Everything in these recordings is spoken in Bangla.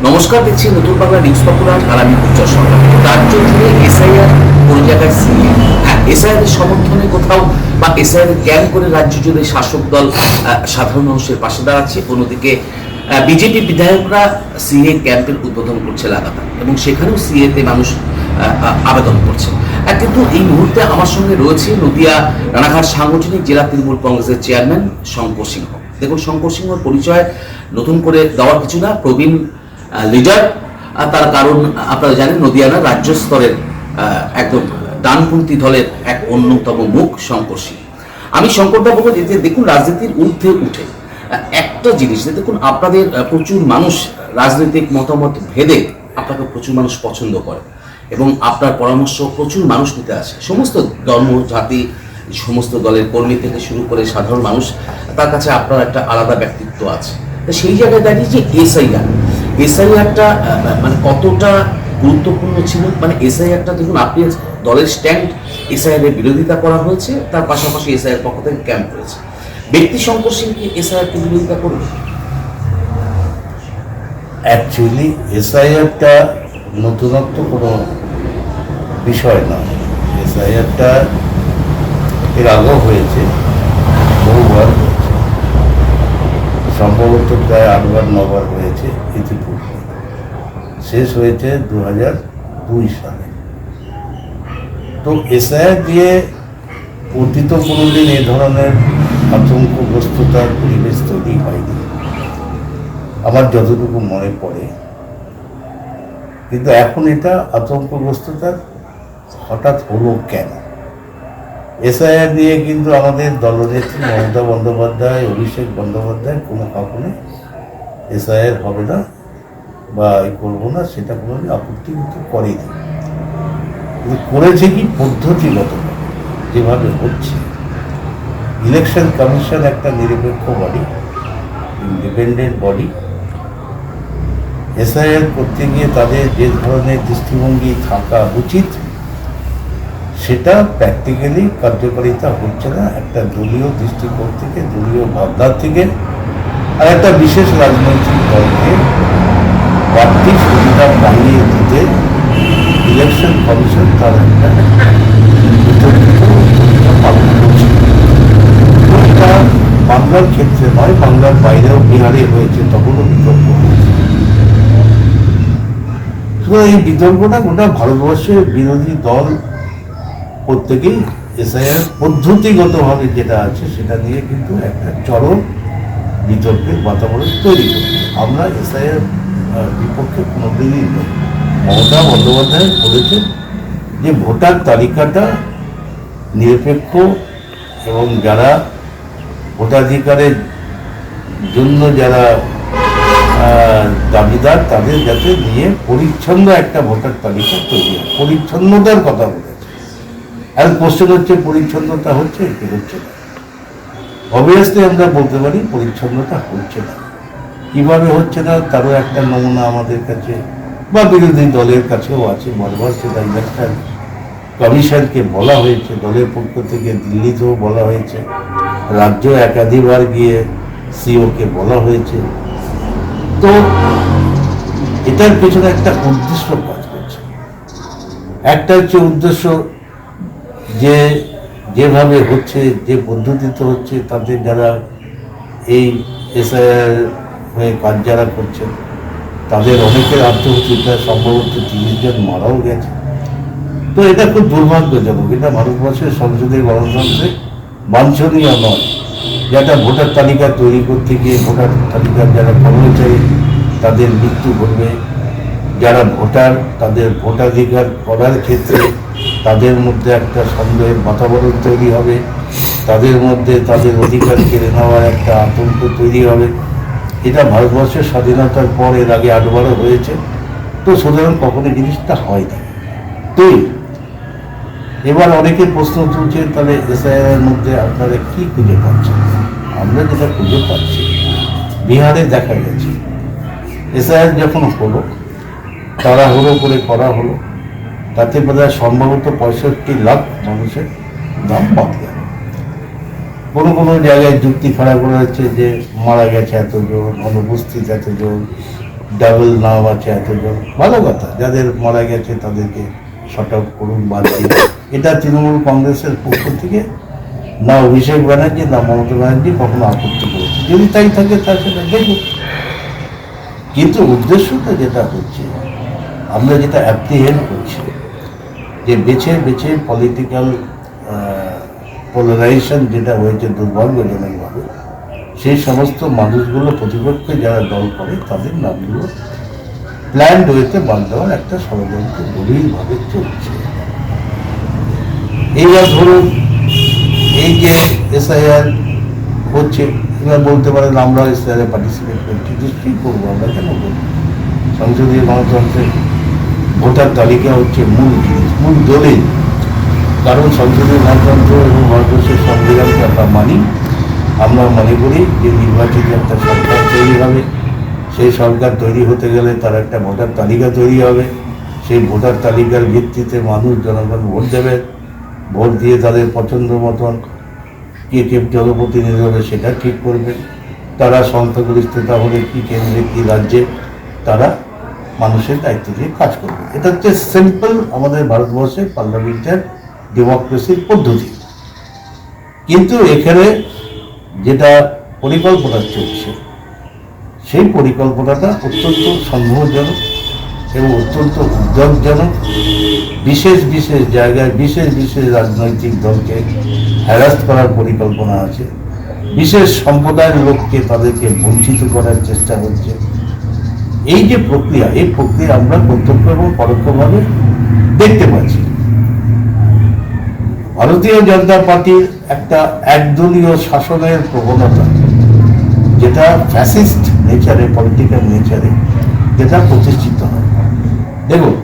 নমস্কার, দেখছি নতুন বাংলা নিউজ পপুলার আর আমি উজ্জ্বল সরকার। রাজ্য জুড়ে এসআইআর কোন জায়গায় সিএ, হ্যাঁ এসআইআর এর সমর্থনে কোথাও বা এসআইআর ক্যাম্প করে রাজ্য জুড়ে শাসক দল সাধারণ মানুষের পাশে দাঁড়াচ্ছে, অন্যদিকে বিজেপি বিধায়করা সিএ ক্যাম্পের উদ্বোধন করছে লাগাতার এবং সেখানেও সিএ তে মানুষ আবেদন করছে। কিন্তু এই মুহূর্তে আমার সঙ্গে রয়েছে নদিয়া রানাঘাট সাংগঠনিক জেলা তৃণমূল কংগ্রেসের চেয়ারম্যান শঙ্কর সিংহ। দেখুন, শঙ্কর সিংহর পরিচয় নতুন করে দেওয়ার কিছু না, প্রবীণ লিডার। তার কারণ আপনারা জানেন, নদিয়ানা রাজ্য স্তরের একদম ডানপন্থী দলের এক অন্যতম মুখ শঙ্কর সিং। আমি শঙ্করদা বলবো যে দেখুন, রাজনীতির ঊর্ধ্বে উঠে একটা জিনিস যে দেখুন, আপনাদের প্রচুর মানুষ রাজনৈতিক মতামত ভেদে আপনাকে প্রচুর মানুষ পছন্দ করে এবং আপনার পরামর্শ প্রচুর মানুষ নিতে আসে। সমস্ত ধর্ম জাতি, সমস্ত দলের কর্মী থেকে শুরু করে সাধারণ মানুষ, তার কাছে আপনার একটা আলাদা ব্যক্তিত্ব আছে। তো সেই জায়গায় দাঁড়িয়ে যে এসআইআরটা মানে কতটা গুরুত্বপূর্ণ ছিল, মানে এসআইআরটা দেখুন, আপনি দলের স্ট্যান্ড এসআইআর এর বিরোধিতা করা হয়েছে, তার পাশাপাশি এসআইআর পক্ষ থেকে ক্যাম্প করেছে। ব্যক্তি শঙ্কর সিং কি এসআইআরকে বিরোধিতা করবে? অ্যাকচুয়ালি এসআইআরটা নতুনত্ব কোনো বিষয় না। এসআইআরটা এর আগেও হয়েছে, বহুবার হয়েছে, সম্ভবত প্রায় 8-9বার হয়েছে ইতিপূর্বে। শেষ হয়েছে 2002 সালে। তো এসআইআর দিয়ে অতীত কোনোদিন এ ধরনের আতঙ্কগ্রস্ততার পরিবেশ তৈরি হয়নি আমার যতটুকু মনে পড়ে। কিন্তু এখন এটা আতঙ্কগ্রস্ততার হঠাৎ হলো কেন? এসআইআর নিয়ে কিন্তু আমাদের দলনেত্রী মমতা বন্দ্যোপাধ্যায়, অভিষেক বন্দ্যোপাধ্যায় কোনো কারণে এসআইআর হবে না বা করবো না সেটা কোনো আপত্তি কিন্তু করেনি। কিন্তু করেছে কি পদ্ধতিগত, যেভাবে হচ্ছে। ইলেকশন কমিশন একটা নিরপেক্ষ বডি, ইন্ডিপেন্ডেন্ট বডি। এসআইআর করতে গিয়ে তাদের যে ধরনের দৃষ্টিভঙ্গি থাকা উচিত সেটা প্র্যাকটিক্যালি কার্যকারিতা হচ্ছে না। একটা দলীয় দৃষ্টিকোণ থেকে, দলীয় ভাবনার থেকে, আর একটা বিশেষ রাজনৈতিক দলকে বাড়তি সুবিধা বাড়িয়ে দিতে ইলেকশন কমিশন তার একটা পালন করছে। এটা বাংলার ক্ষেত্রে নয়, বাংলার বাইরেও বিহারে হয়েছে, তখনও বিতর্ক হয়েছে। এই বিতর্কটা গোটা ভারতবর্ষের বিরোধী দল প্রত্যেকেই এসআইআর পদ্ধতিগতভাবে যেটা আছে সেটা নিয়ে কিন্তু একটা চরম বিতর্কের বাতাবরণ তৈরি করছে। আমরা এসআইআর বিপক্ষে কোনোদিনই নই। মমতা বন্দ্যোপাধ্যায় বলেছেন যে ভোটার তালিকাটা নিরপেক্ষ এবং যারা ভোটাধিকারের জন্য যারা দাবিদার তাদের যাতে নিয়ে পরিচ্ছন্ন একটা ভোটার তালিকা তৈরি হয়। পরিচ্ছন্নতার কথা বলেছে। আর কোশ্চেন হচ্ছে পরিচ্ছন্নতা হচ্ছে কি হচ্ছে না? অবভিয়াসলি আমরা বলতে পারি পরিচ্ছন্নতা হচ্ছে না। কিভাবে হচ্ছে না তারও একটা নমুনা আমাদের কাছে বা বিরোধী দলের কাছেও আছে। বারবার সেটা ইলেকশন কমিশনকে বলা হয়েছে, দলের পক্ষ থেকে দিল্লিতেও বলা হয়েছে, রাজ্য একাধিকবার গিয়ে সিওকে বলা হয়েছে। তো এটার পেছনে একটা উদ্দেশ্য কাজ করছে। একটা হচ্ছে উদ্দেশ্য যে যেভাবে হচ্ছে, যে পদ্ধতিতে হচ্ছে, তাদের যারা এই এসআইআর হয়ে কাজ যারা করছেন তাদের অনেকের আত্মহত্যা, সম্ভবত 30 জন মারাও গেছে। তো এটা খুব দুর্ভাগ্যজনক। এটা ভারতবর্ষের সংসদীয় গণতন্ত্রে বাঞ্ছনীয় নয়। যেটা ভোটার তালিকা তৈরি করতে গিয়ে ভোটার তালিকার যারা কর্মচারী তাদের মৃত্যু ঘটবে, যারা ভোটার তাদের ভোটাধিকার করার ক্ষেত্রে তাদের মধ্যে একটা সন্দেহের বাতাবরণ তৈরি হবে, তাদের মধ্যে তাদের অধিকার কেড়ে নেওয়ার একটা আতঙ্ক তৈরি হবে। এটা ভারতবর্ষের স্বাধীনতার পর এর আগে 8বারও হয়েছে। তো সুতরাং কখনো জিনিসটা হয়নি। তো এবার অনেকে প্রশ্ন তুলছে, তাহলে এসআইআর মধ্যে আপনারা কি খুঁজে পাচ্ছেন? আমরা যেটা খুঁজে পাচ্ছি, বিহারে দেখা গেছে এসআইআর যখন হলো, তাড়াহুড়ো করে করা হলো, তাতে বোধহয় সম্ভবত 65 লাখ মানুষের নাম বাদ গেল। কোনো কোনো জায়গায় যুক্তি খাড়া করা হচ্ছে যে মারা গেছে এতজন, অনুপস্থিত এতজন, ডাবল নাম আছে এতজন, ভালো কথা, যাদের মারা গেছে তাদেরকে শর্ট আউট করুন, বাদ দিন। এটা তৃণমূল কংগ্রেসের পক্ষ থেকে না অভিষেক ব্যানার্জি না মমতা ব্যানার্জি কখনো আপত্তি করেছে। যদি তাই থাকে তার সেটা দেখুন, কিন্তু উদ্দেশ্যটা যেটা হচ্ছে, আমরা যেটা অ্যাপ্রিহেন্ড করছি যে বেছে বেছে পলিটিক্যাল পোলারাইজেশন যেটা হয়েছে দুর্ভাগ্যজনকভাবে, সেই সমস্ত মানুষগুলো প্রতিপক্ষে যারা দল করে তাদের নামগুলো প্ল্যান্ড ওয়েতে বাদ দেওয়ার একটা ষড়যন্ত্র গভীরভাবে চলছে। এইবার ধরুন এই যে এসআইআর হচ্ছে, এবার বলতে পারেন আমরা এসআইআরে পার্টিসিপেট করছি, নিশ্চয়ই করবো, আমরা কেন করবো? সংসদীয় গণতন্ত্রের ভোটার তালিকা হচ্ছে মূল জিনিস, মূল দলিল। কারণ সংসদীয় গণতন্ত্র এবং ভারতবর্ষের সংবিধানকে আমরা মানি। আমরা মনে করি যে নির্বাচিত একটা সরকার তৈরি হবে, সেই সরকার তৈরি হতে গেলে তার একটা ভোটার তালিকা তৈরি হবে, সেই ভোটার তালিকার ভিত্তিতে মানুষ জনগণ ভোট দেবে, ভোট দিয়ে তাদের পছন্দ মতন কে জনপ্রতিনিধি হবে সেটা ঠিক করবে, তারা সংখ্যাগরিষ্ঠতা হলে কি কেন্দ্রে কি রাজ্যে তারা মানুষের দায়িত্ব দিয়ে কাজ করবে। এটা হচ্ছে সিম্পল আমাদের ভারতবর্ষের পার্লামেন্টের ডেমোক্রেসির পদ্ধতি। কিন্তু এখানে যেটা পরিকল্পনা চলছে, সেই পরিকল্পনাটা অত্যন্ত সন্দেহজনক এবং অত্যন্ত উদ্বেগজনক। বিশেষ বিশেষ জায়গায় বিশেষ বিশেষ রাজনৈতিক দলকে হ্যারাস করার পরিকল্পনা আছে, বিশেষ সম্প্রদায়ের লোককে তাদেরকে বঞ্চিত করার চেষ্টা হচ্ছে। এই যে প্রক্রিয়া, এই প্রক্রিয়া আমরা প্রত্যক্ষ এবং পরোক্ষভাবে দেখতে পাচ্ছি। ভারতীয় জনতা পার্টির একটা একদলীয় শাসনের প্রবণতা, যেটা ফ্যাসিস্ট নেচারে, পলিটিক্যাল নেচারে যেটা প্রতিষ্ঠিত হয়। দেখুন,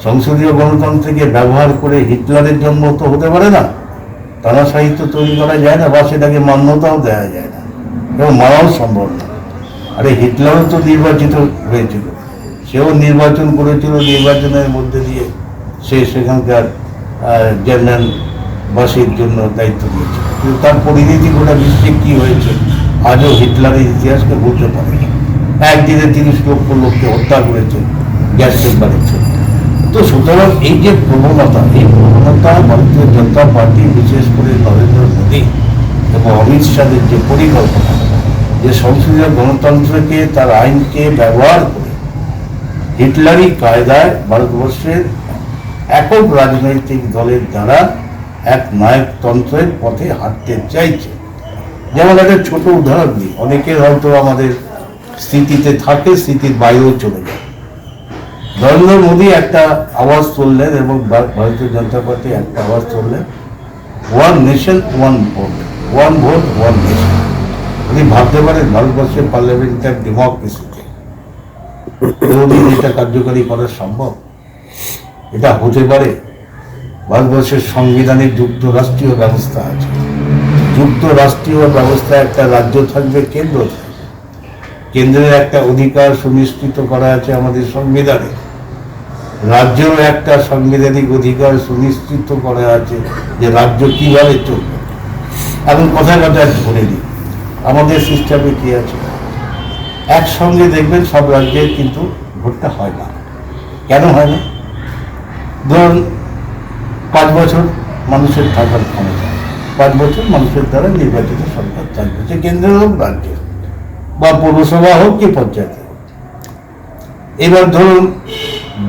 সংসদীয় গণতন্ত্রকে ব্যবহার করে হিটলারের জন্ম তো হতে পারে না, তারা সাহিত্য তৈরি করা যায় না, বা সেটাকে মান্যতাও দেওয়া যায় না এবং মানাও সম্ভব না। আরে হিটলারও তো নির্বাচিত হয়েছিল, সেও নির্বাচন করেছিল, নির্বাচনের মধ্যে দিয়ে সে সেখানকার জেনারেলবাসীর জন্য দায়িত্ব দিয়েছে, কিন্তু তার পরিণতি গোটা বিশ্বে কি হয়েছে আজও হিটলারের ইতিহাসকে বলতে পারে না। একদিনে 30 লক্ষ লোককে হত্যা করেছে গ্যাস চেম্বারের জন্য। তো সুতরাং এই যে প্রবণতা, এই প্রবণতা ভারতীয় জনতা পার্টি, বিশেষ করে নরেন্দ্র মোদী এবং অমিত শাহের যে পরিকল্পনা, যে সংসদীয় গণতন্ত্রকে, তার আইনকে ব্যবহার করে হিটলারি কায়দায় ভারতবর্ষের একক রাজনৈতিক দলের দ্বারা এক নায়কতন্ত্রের পথে হাঁটতে চাইছে। যেমন একটা ছোট উদাহরণ দিই, অনেকের হয়তো আমাদের স্মৃতিতে থাকে, স্মৃতির বাইরেও চলে যায়। নরেন্দ্র মোদী একটা আওয়াজ তুললেন এবং ভারতীয় জনতা পার্টি একটা আওয়াজ তুললেন, one nation one vote, one vote one nation. উনি ভাবতে পারেন ভারতবর্ষের পার্লামেন্টারি ডেমোক্রেসিতে কোনোদিন এটা কার্যকারী করা সম্ভব? এটা হতে পারে? ভারতবর্ষের সংবিধানে যুক্তরাষ্ট্রীয় ব্যবস্থা আছে, যুক্তরাষ্ট্রীয় ব্যবস্থায় একটা রাজ্য থাকবে, কেন্দ্র থাকবে, কেন্দ্রের একটা অধিকার সুনিশ্চিত করা আছে আমাদের সংবিধানে, রাজ্যেরও একটা সাংবিধানিক অধিকার সুনিশ্চিত করা আছে যে রাজ্য কিভাবে চলবে। এখন কথায় কথায় ধরে নিই, আমাদের সিস্টেমে কি আছে, একসঙ্গে দেখবেন সব রাজ্যের কিন্তু ভোটটা হয় না। কেন হয় না? ধরুন 5 বছর মানুষের থাকার ক্ষমতা, 5 বছর মানুষের দ্বারা নির্বাচিত সরকার থাকবে, সে কেন্দ্রের হোক রাজ্য বা পৌরসভা হোক কি পঞ্চায়েত হোক। এবার ধরুন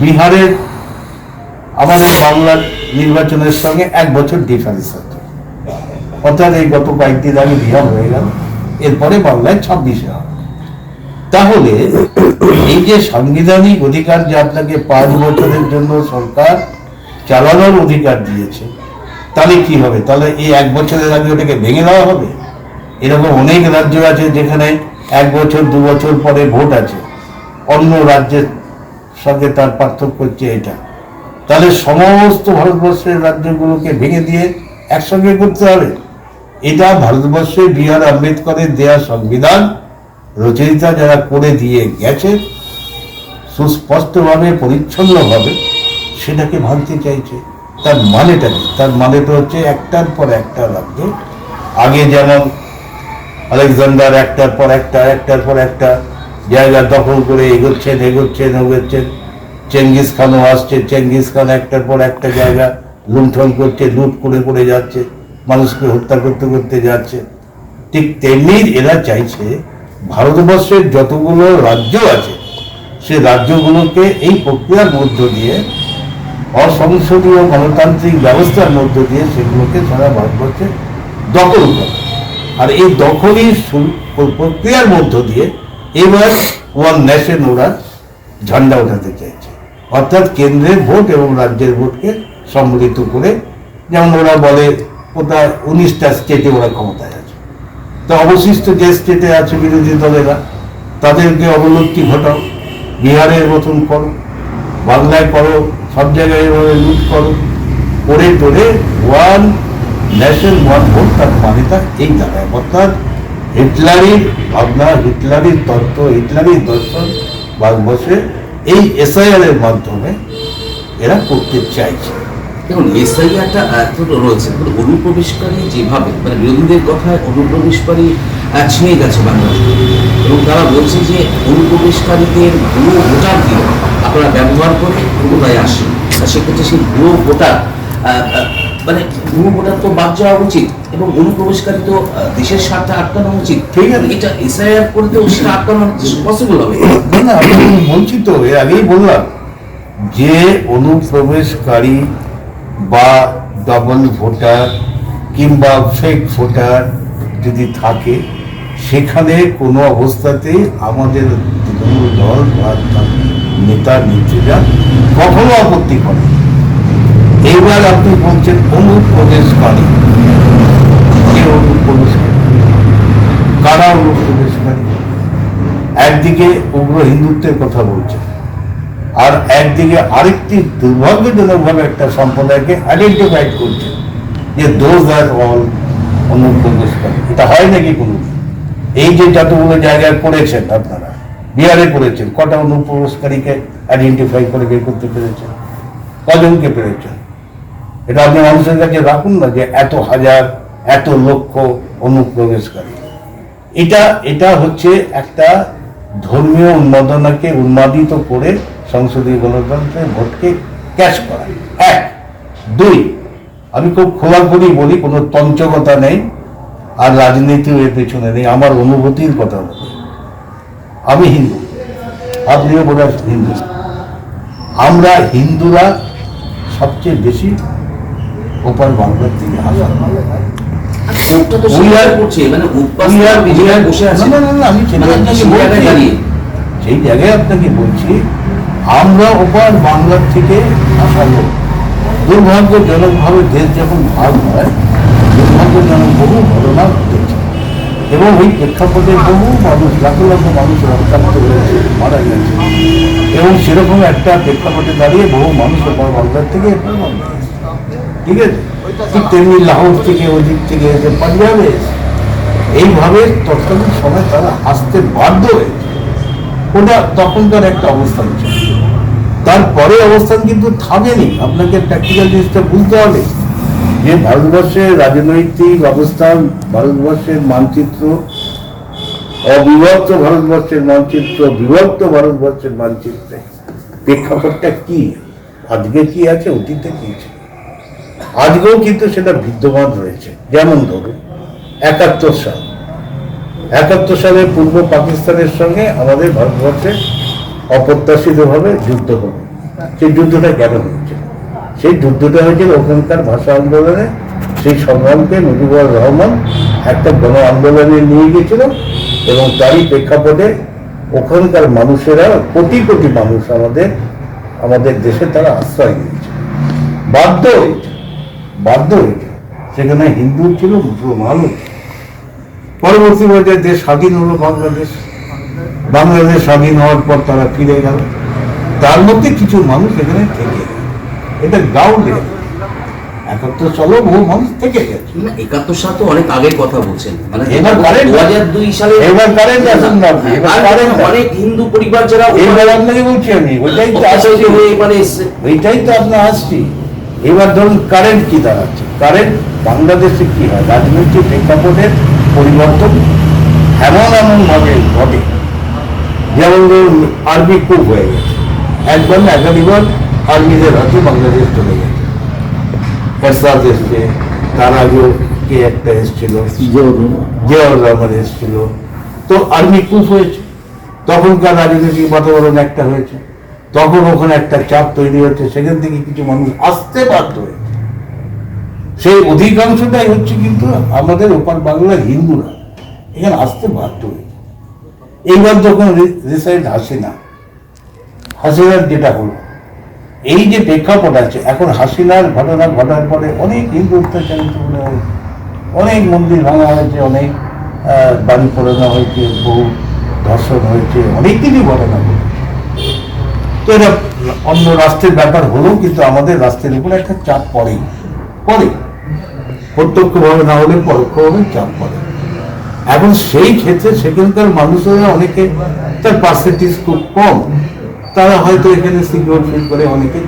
বিহারের আমাদের বাংলার নির্বাচনের সঙ্গে 1 বছর ডিফারেন্স আছে, অর্থাৎ এই গত কয়েকদিন আগে বিহার হয়ে গেল, এরপরে বাংলায় 26-এ হবে। তাহলে এই যে সাংবিধানিক অধিকার যে আপনাকে 5 বছরের জন্য সরকার চালানোর অধিকার দিয়েছে, তাহলে কি হবে? তাহলে এই 1 বছরের আগে ওটাকে ভেঙে দেওয়া হবে? এরকম অনেক রাজ্য আছে যেখানে 1 বছর 2 বছর পরে ভোট আছে, অন্য রাজ্যের সঙ্গে তার পার্থক্য হচ্ছে এটা। তাহলে সমস্ত ভারতবর্ষের রাজ্যগুলোকে ভেঙে দিয়ে একসঙ্গে করতে হবে? এটা ভারতবর্ষে বি.আর. আম্বেদকরের দেয়া সংবিধান রচয়িতা যারা করে দিয়ে গেছে সুস্পষ্টভাবে, পরিচ্ছন্নভাবে, সেটাকে ভাঙতে চাইছে। তার মানেটা কি? তার মানেটা হচ্ছে একটার পর একটা রাজ্য, আগে যেমন আলেকজান্ডার একটার পর একটা জায়গা দখল করে এগোচ্ছেন। চেঙ্গিস খানও আসছে, চেঙ্গিস খান একটার পর একটা জায়গা লুণ্ঠন করছে, লুট করে যাচ্ছে, মানুষকে হত্যা করতে যাচ্ছে। ঠিক তেমনি এরা চাইছে ভারতবর্ষের যতগুলো রাজ্য আছে সে রাজ্যগুলোকে এই প্রক্রিয়ার মধ্য দিয়ে, অসংসদীয় গণতান্ত্রিক ব্যবস্থার মধ্য দিয়ে সেগুলোকে সারা ভারতবর্ষে দখল করে। আর এই দখলই প্রক্রিয়ার মধ্য দিয়ে এবার ওয়ান নেশন ওরা ঝান্ডা ওঠাতে চাইছে, অর্থাৎ কেন্দ্রের ভোট এবং রাজ্যের ভোটকে সম্মিলিত করে। যেমন ওরা বলে কোথায় 19টা স্টেটে ওরা ক্ষমতায় আছে, তো অবশিষ্ট যে স্টেটে আছে বিরোধী দলেরা তাদেরকে অবলুপ্তি ঘটাও, বিহারের মতন করো, বাংলায় করো, সব জায়গায় এভাবে লুট করো, করে ওয়ান নেশন ওয়ান ভোট, তার মানেটা এই দাঁড়ায়। অর্থাৎ হিটলারির ভাবনা, হিটলারির তত্ত্ব, হিটলারির দর্শন ভারতবর্ষে এই এসআইআর এর মাধ্যমে এরা করতে চাইছে। দেখুন, এসআইআরটা রয়েছে, অনুপ্রবেশকারী যেভাবে মানে বিরোধীদের কথায় অনুপ্রবেশকারী ছিঁড়ে গেছে বাংলাদেশ, এবং তারা বলছে যে অনুপ্রবেশকারীদের ভুয়ো ভোটার দিয়ে আপনারা ব্যবহার করে ক্ষমতায় আসেন। সেক্ষেত্রে সেই ভুয়ো ভোটার মানে ভুয়ো ভোটার তো বাদ যাওয়া উচিত, এবং অনুপ্রবেশকারী তো দেশের স্বার্থে আটকানো উচিত। ঠিক আছে, এটা এসআইআর করে তো সেটা আটকানো পসিবল হবে না। আমি বলছি তো, এর আগেই বললাম যে অনুপ্রবেশকারী বা ডাবল ভোটার কিংবা ফেক ভোটার যদি থাকে, সেখানে কোনো অবস্থাতেই আমাদের তৃণমূল দল বা নেতা নেত্রীরা কখনো আপত্তি করে। এইবার আপনি বলছেন অনুপ্রবেশকারী, কে অনুপ্রবেশকারী, কারা অনুপ্রবেশকারী? একদিকে উগ্র হিন্দুত্বের কথা বলছে, আর একদিকে আরেকটি দুর্ভাগ্যজনকভাবে একটা সম্প্রদায়কে আইডেন্টিফাইড করছে যে দোজ আর অল অনুপ্রবেশকারী। এটা হয় নাকি কোনো? এই যে যতগুলো জায়গায় করেছেন আপনারা, বিহারে করেছেন, কটা অনুপ্রবেশকারীকে আইডেন্টিফাই করে বের করতে পেরেছেন? কজনকে পেরেছেন? এটা আপনি মানুষের কাছে রাখুন না যে এত হাজার, এত লক্ষ অনুপ্রবেশকারী। এটা হচ্ছে একটা ধর্মীয় উন্মাদনাকে উন্মাদিত করে সংসদীয় গণতন্ত্রের ভোটকে ক্যাশ করা। এক। দুই, আমি খুব খোলাখুলি বলি, কোনো তঞ্চকতা নেই, আর রাজনীতিও এর পেছনে নেই, আমার অনুভূতির কথা বলি। আমি হিন্দু, আপনিও বোধহয় হিন্দু। আমরা হিন্দুরা সবচেয়ে বেশি ওপার বাংলার থেকে আসা। সেই জায়গায় আপনাকে বলছি, আমরা ওপার বাংলার থেকে আসা লোক। দুর্ভাগ্যজনকভাবে দেশ যখন ভাগ হয়, দুর্ভাগ্যজনক বহু ঘটনা ঘটেছে, এবং ওই প্রেক্ষাপটে বহু মানুষ, লাখ লাখ মানুষ রক্তাক্ত হয়েছে, মারা গেছে, এবং সেরকম একটা প্রেক্ষাপটে দাঁড়িয়ে বহু মানুষ ওপার বাংলার থেকে ঠিক আছে, ঠিক তেমনি লাহোর থেকে, ওদিক থেকে এসে পাঞ্জাবে, এইভাবে তৎকালীন সময় তারা আসতে বাধ্য হয়েছে। ওটা তখনকার একটা অবস্থান ছিল। তারপরে অবস্থান কিন্তু থামেনি। আপনাকে প্র্যাকটিক্যাল জিনিসটা বুঝতে হবে যে ভারতবর্ষের রাজনৈতিক অবস্থান, ভারতবর্ষের মানচিত্র, অবিভক্ত ভারতবর্ষের মানচিত্র, বিভক্ত ভারতবর্ষের মানচিত্রে প্রেক্ষাপটটা কি, আজকে কি আছে, অতীতে কি ছিল, আজকেও কিন্তু সেটা বিদ্যমান রয়েছে। যেমন ধরুন 71 সালে পূর্ব পাকিস্তানের সঙ্গে আমাদের ভারতবর্ষের অপ্রত্যাশিতভাবে যুদ্ধ হলো। সেই যুদ্ধটা কেন হয়েছে? সেই যুদ্ধটা হয়েছিল ওখানকার ভাষা আন্দোলনে। সেই সংগ্রামকে মুজিবুর রহমান একটা গণ আন্দোলনে নিয়ে গিয়েছিল, এবং তারই প্রেক্ষাপটে ওখানকার মানুষেরা, কোটি কোটি মানুষ আমাদের দেশে তারা আশ্রয় নিয়েছে, বাধ্য হয়েছে। সেখানে হিন্দু ছিল, মুসলমানও ছিল। পরবর্তী পর্যায়ে দেশ স্বাধীন হলো বাংলাদেশ স্বাধীন হওয়ার পর তারা ফিরে গেল, তার মধ্যে কিছু মানুষ এখানে থেকে গেল। এটা গ্রাউন্ড লেভেল। 71 সালেও বহু মানুষ থেকে গেছে। 71 সাল তো অনেক আগের কথা বলছেন, মানে এবার 2002 সালে এবার কারেন্ট আসুন না, অনেক হিন্দু পরিবার যারা এবার আপনাকে বলছি আমি, ওইটাই তো আপনার আসছি। এবার ধরুন কারেন্ট কি দাঁড়াচ্ছে, কারেন্ট বাংলাদেশে কি হয়, রাজনৈতিক প্রেক্ষাপটের পরিবর্তন এমন ভাবে ঘটে যেমন ধরুন আর্মি খুব হয়ে গেছে, একবার না একাধিকবার আর্মিদের হাতে বাংলাদেশ চলে গেছে। এরশাদ এসছে, তার আগেও কে একটা এসছিল, জিয়াউর রহমান এসছিল। তো আর্মি খুব হয়েছে, তখনকার রাজনৈতিক বাতাবরণ একটা হয়েছে, তখন ওখানে একটা চাপ তৈরি হচ্ছে, সেখান থেকে কিছু মানুষ আসতে বাধ্য হয়েছে। সেই অধিকাংশটাই হচ্ছে কিন্তু আমাদের ওপার বাংলার হিন্দুরা এখানে আসতে বাধ্য হয়েছে। এইবার যখন রিসাইড হাসিনার যেটা হলো, এই যে প্রেক্ষাপট আছে এখন, হাসিনার ঘটনা ঘটার পরে অনেক হিন্দু অত্যাচারিত মনে হয়েছে, অনেক মন্দির ভাঙা হয়েছে, অনেক বাড়ি পোড়ানো হয়েছে, বহু ধর্ষণ হয়েছে, অনেক কিছুই ঘটনা ঘটেছে। তো এটা অন্য রাষ্ট্রের ব্যাপার হলেও কিন্তু আমাদের রাষ্ট্রের উপর একটা চাপ পড়ে, প্রত্যক্ষভাবে না হলে পরোক্ষভাবে চাপ পড়ে। এখন সেই ক্ষেত্রে সেখানকার মানুষেরা অনেকে, তার পার্সেন্টেজ খুব কম, তারা হয়তো এখানে সিকিউর ফিল করে অনেকে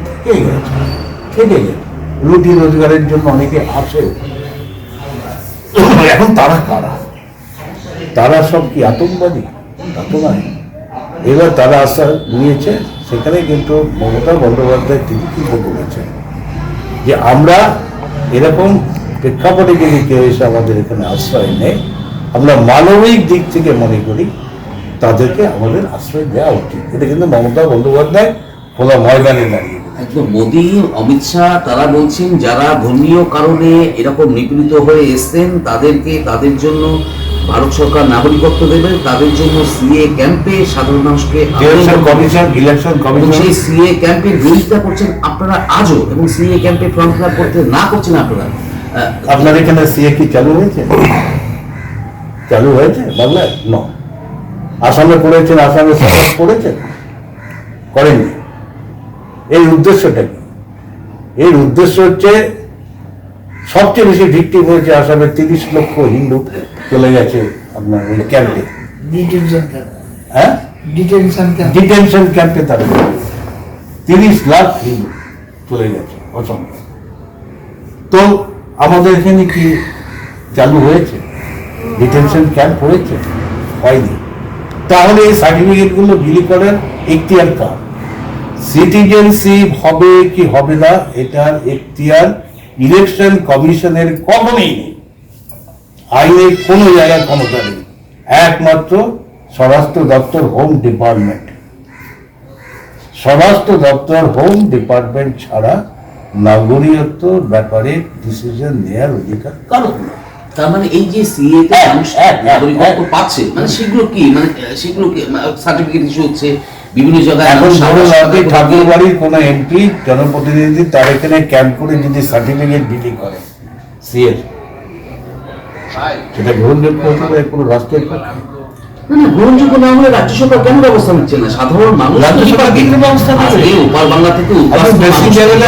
থেকে গেছে রুটি রোজগারের জন্য অনেকে আসে। এখন তারা কারা? তারা সব কি আতঙ্কবাদী? তা তো নয়। এবার তারা আশা নিয়েছে, সেখানে কিন্তু মমতা বন্দ্যোপাধ্যায় তিনি কি বলেছেন যে আমরা এরকম প্রেক্ষাপটে যদি কেউ এসে আমাদের এখানে আশ্রয় নেয়, আমরা মানবিক দিক থেকে মনে করি তাদেরকে আমাদের আশ্রয় দেওয়া উচিত। এটা কিন্তু মমতা বন্দ্যোপাধ্যায় খোলা ময়দানে দাঁড়িয়ে একদম মোদী, অমিত শাহ তারা বলছেন যারা ধর্মীয় কারণে এরকম নিপীড়িত হয়ে এসছেন তাদের জন্য ভারত সরকার নাগরিকত্ব দেবে, তাদের জন্য সিএ ক্যাম্পে সাধারণ মানুষকে ইলেকশন কমিশন সেই সিএ ক্যাম্পের বিরোধিতা করছেন আপনারা আজও, এবং সিএ ক্যাম্পে ফর্ম ফিল আপ করতে না করছেন আপনারা। আপনার এখানে সিএ কি চালু হয়েছে? চালু হয়েছে বাংলায়? ন। আসামে করেছেন, আসামে সরকার করেছেন? করেননি। এর উদ্দেশ্যটা কি? এর উদ্দেশ্য হচ্ছে সবচেয়ে বেশি ভিক্টিম হয়েছে আসামে 30 লক্ষ হিন্দু চলে গেছে আপনার ওই ক্যাম্পে, হ্যাঁ ডিটেনশন ক্যাম্পে, তারা 30 লাখ হিন্দু চলে গেছে অসম। তো আমাদের এখানে কি চালু হয়েছে? ডিটেনশন ক্যাম্প হয়েছে? হয়নি। তাহলে এই সার্টিফিকেটগুলো বিলি করার এখতিয়ার কার? সিটিজেনশিপ হবে কি হবে না এটার এখতিয়ার ইলেকশন কমিশনের কখনোই নেই, আইনের কোনো জায়গায় ক্ষমতা নেই, একমাত্র স্বরাষ্ট্র দপ্তর, হোম ডিপার্টমেন্ট। স্বরাষ্ট্র দপ্তর, হোম ডিপার্টমেন্ট ছাড়া নাগরিকত্ব ব্যাপারে ডিসিশন নেওয়ার অধিকার কারণ নেই। তার মানে এই যে সিএ তে মানুষ নাগরিকত্ব পাচ্ছে, মানে সেগুলো কি, মানে সেগুলো কি সার্টিফিকেট ইস্যু হচ্ছে বিভিন্ন জায়গায়? এখন ঠাকুর বাড়ির কোন এমপি জনপ্রতিনিধি তার এখানে ক্যাম্প করে যদি সার্টিফিকেট বিলি করে সিএ, সেটা গ্রহণযোগ্য হতে পারে কোনো রাষ্ট্রের পক্ষে? গ্রহণযোগ্য না হলে রাজ্য সরকার কেন ব্যবস্থা নিচ্ছে না? সাধারণ মানুষ রাজ্য সরকার কি ব্যবস্থা নিচ্ছে? ওপার বাংলা থেকে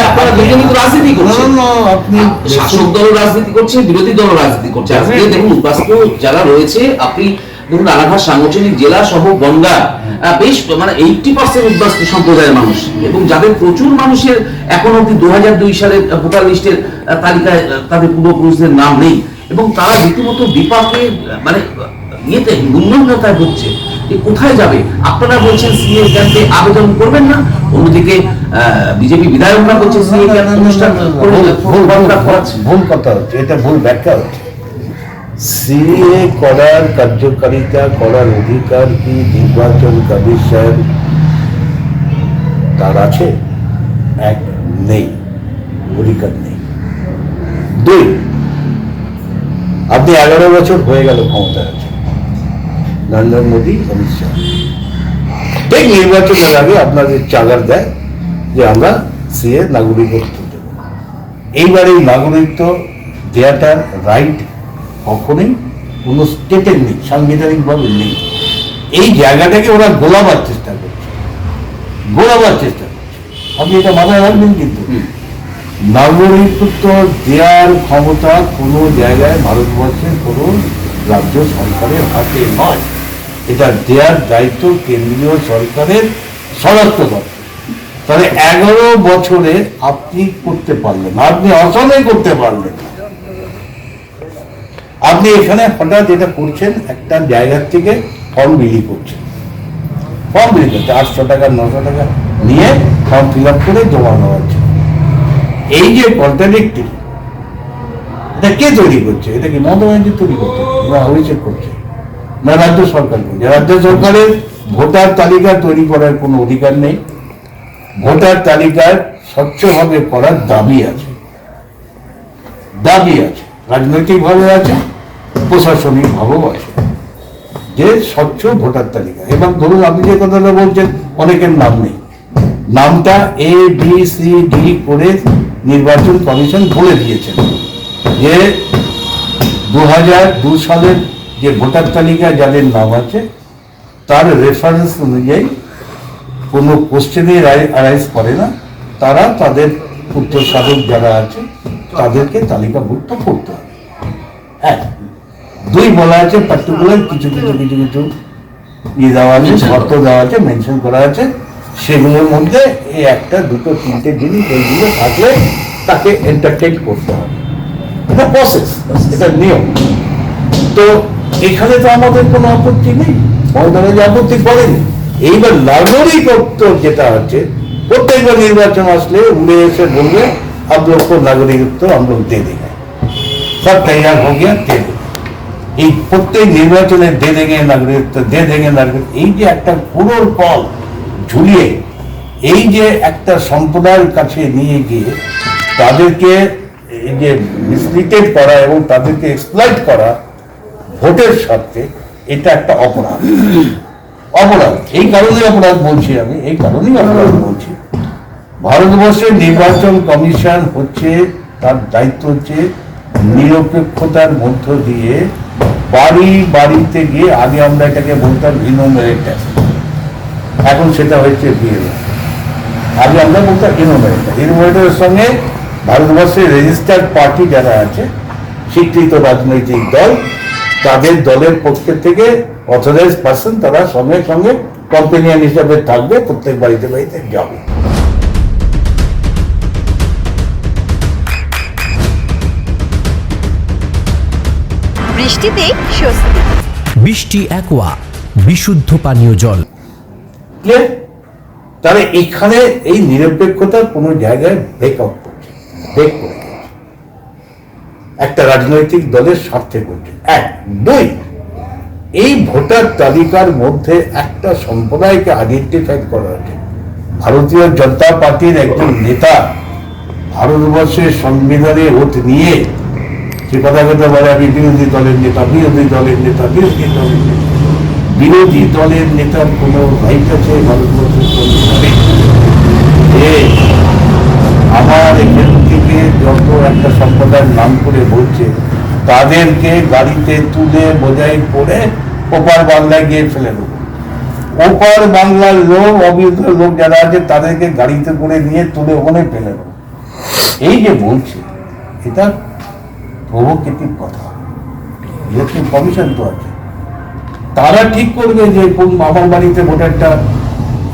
আপনারা রাজনীতি করছেন, আপনি শাসক দল রাজনীতি করছে, বিরোধী দল রাজনীতি করছে। আজকে দেখুন উদ্বাস্তু যারা রয়েছে, আপনি দেখুন রানাঘাট সাংগঠনিক জেলা সহ বনগা বেশ মানে 80% উদ্বাস্তু সম্প্রদায়ের মানুষ, এবং যাদের প্রচুর মানুষের এখন অব্দি 2002 সালের ভোটার লিস্টের তালিকায় তাদের পূর্বপুরুষদের নাম নেই, এবং তারা রীতিমতো বিপাকে মানে ইয়েতে উন্নয়নতায় হচ্ছে। কোথায় যাবে? আপনারা বলছেন সিএ ক্যাম্পে আবেদন করবেন না, অন্যদিকে বিজেপি বিধায়করা বলছে সিএ ক্যাম্প অনুষ্ঠান ভুল কথা হচ্ছে, এটা ভুল ব্যাখ্যা হচ্ছে। সিএ করার কার্যকারিতা করার অধিকার কি নির্বাচন কমিশন তার আছে? এক, নেই, অধিকার নেই। দুই, আপনি 11 বছর হয়ে গেল ক্ষমতায় আছেন, নরেন্দ্র মোদী, অমিত শাহ, ঠিক নির্বাচনের আগে আপনাদের চাগার দেয় যে আমরা সিএ নাগরিকত্ব দেব। এইবার এই নাগরিকত্ব দেওয়াটার রাইট কখনোই কোনো স্টেটের নেই, সাংবিধানিকভাবে নেই। এই জায়গাটাকে ওরা গোলাবার চেষ্টা করছে। আপনি এটা মাথায় রাখবেন। কিন্তু নাগরিকত্ব দেওয়ার ক্ষমতা কোনো জায়গায় ভারতবর্ষের কোনো রাজ্য সরকারের হাতে নয়, এটা দেওয়ার দায়িত্ব কেন্দ্রীয় সরকারের স্বরাষ্ট্র দপ্তর। তাহলে 11 বছরে আপনি করতে পারলেন, আপনি অসমে করতে পারলেন, আপনি এখানে হঠাৎ এটা করছেন, একটা জায়গার থেকে ফর্ম বিলি করছেন, ফর্ম বেরিয়ে যাচ্ছে 800 টাকা 900 টাকা নিয়ে ফর্ম ফিল আপ করে জমা দেওয়া হচ্ছে। এই যে কন্ট্রাডিক্টরি, এটা কে তৈরি করছে? এটা কি মমতা ব্যানার্জি তৈরি করছে না অভিষেক করছে না রাজ্য সরকার করছে? রাজ্য সরকারের ভোটার তালিকা তৈরি করার কোনো অধিকার নেই। ভোটার তালিকার স্বচ্ছভাবে করার দাবি আছে, রাজনৈতিকভাবে আছে, প্রশাসনিকভাবেও আছে, যে স্বচ্ছ ভোটার তালিকা। এবং ধরুন আপনি যে কথাটা বলছেন অনেকের নাম নেই, নামটা ABCD করে নির্বাচন কমিশন বলে দিয়েছেন যে 2002 সালের যে ভোটার তালিকা যাদের নাম আছে তার রেফারেন্স অনুযায়ী কোনো কোশ্চেনে অ্যারাইজ করে না, তারা তাদের উত্তর সাধক যারা আছে তাদেরকে তালিকাভুক্ত করতে হবে। 2 বলা আছে পার্টিকুলার কিছু দেওয়া আছে, শর্ত দেওয়া আছে, মেনশন করা আছে, সেগুলোর মধ্যে এই 1, 2, 3টে জিনিস এইগুলো থাকলে তাকে এন্টারটেইন করতে হবে। এটা প্রসেস, এটা নিয়ম। তো এখানে তো আমাদের কোনো আপত্তি নেই, মমতা যে আপত্তি করেনি। এইবার নাগরিকত্ব যেটা হচ্ছে, প্রত্যেকবার নির্বাচন আসলে উড়ে এসে বলবে आप लोग को नागरिकत्व हम लोग दे देंगे, सब तैयार हो गया, दे देंगे। এই প্রত্যেক নির্বাচনে দে দেঙ্গে নাগরিকত্ব, দে দেঙ্গে নাগরিকত্ব, এই যে একটা পুরোর কল ঝুলিয়ে এই যে একটা সম্প্রদায়ের কাছে নিয়ে গিয়ে তাদেরকে এই যে মিসলিটেড করা এবং তাদেরকে এক্সপ্লয়েট করা ভোটের স্বার্থে, এটা একটা অপরাধ। এই কারণে অপরাধ বলছি আমি, এই কারণেই অপরাধ বলছি। ভারতবর্ষের নির্বাচন কমিশন হচ্ছে, তার দায়িত্ব হচ্ছে নিরপেক্ষতার মধ্য দিয়ে বাড়িতে গিয়ে, আগে আমরা এটাকে বলতাম ইনোমেরেটার, এখন সেটা হচ্ছে বিএলও। আগে আমরা বলতাম ইনোমেরেটারের সঙ্গে ভারতবর্ষের রেজিস্টার্ড পার্টি যারা আছে, স্বীকৃত রাজনৈতিক দল, তাদের দলের পক্ষ থেকে অথরাইজ পার্সন, তারা সঙ্গে সঙ্গে কম্পেনিয়ান হিসাবে থাকবে, প্রত্যেক বাড়িতে যাবে। বৃষ্টিতে স্বস্তি। বৃষ্টি অ্যাকোয়া, বিশুদ্ধ পানীয় জল। তাহলে এখানে এই নিরপেক্ষতার কোন জায়গায় ব্রেক করে একটা রাজনৈতিক দলের স্বার্থে করছে। 1, 2, এই ভোটার তালিকার মধ্যে একটা সম্প্রদায়কে আইডেন্টিফাই করা হচ্ছে। ভারতীয় জনতা পার্টির একজন নেতা ভারতবর্ষের সংবিধানে ওত নিয়ে সে কথা বলে, আমি বিরোধী দলের নেতার কোন রাইট আছে ভারতবর্ষের সংবিধানে যে আমার এখান থেকে যত একটা সম্প্রদায়ের নাম করে বলছে তাদেরকে গাড়িতে তুলে বোঝাই করে ওপার বাংলায় গিয়ে ফেলে দেবো? ওপার বাংলার লোক, অবৈধ লোক যারা আছে তাদেরকে গাড়িতে করে নিয়ে তুলে ওখানে ফেলে দেবো, এই যে বলছে, এটা প্রভোকেটিভ কথা। ইলেকশন কমিশন তো আছে, তারা ঠিক করবে যে কোন আমার বাড়িতে ভোটারটা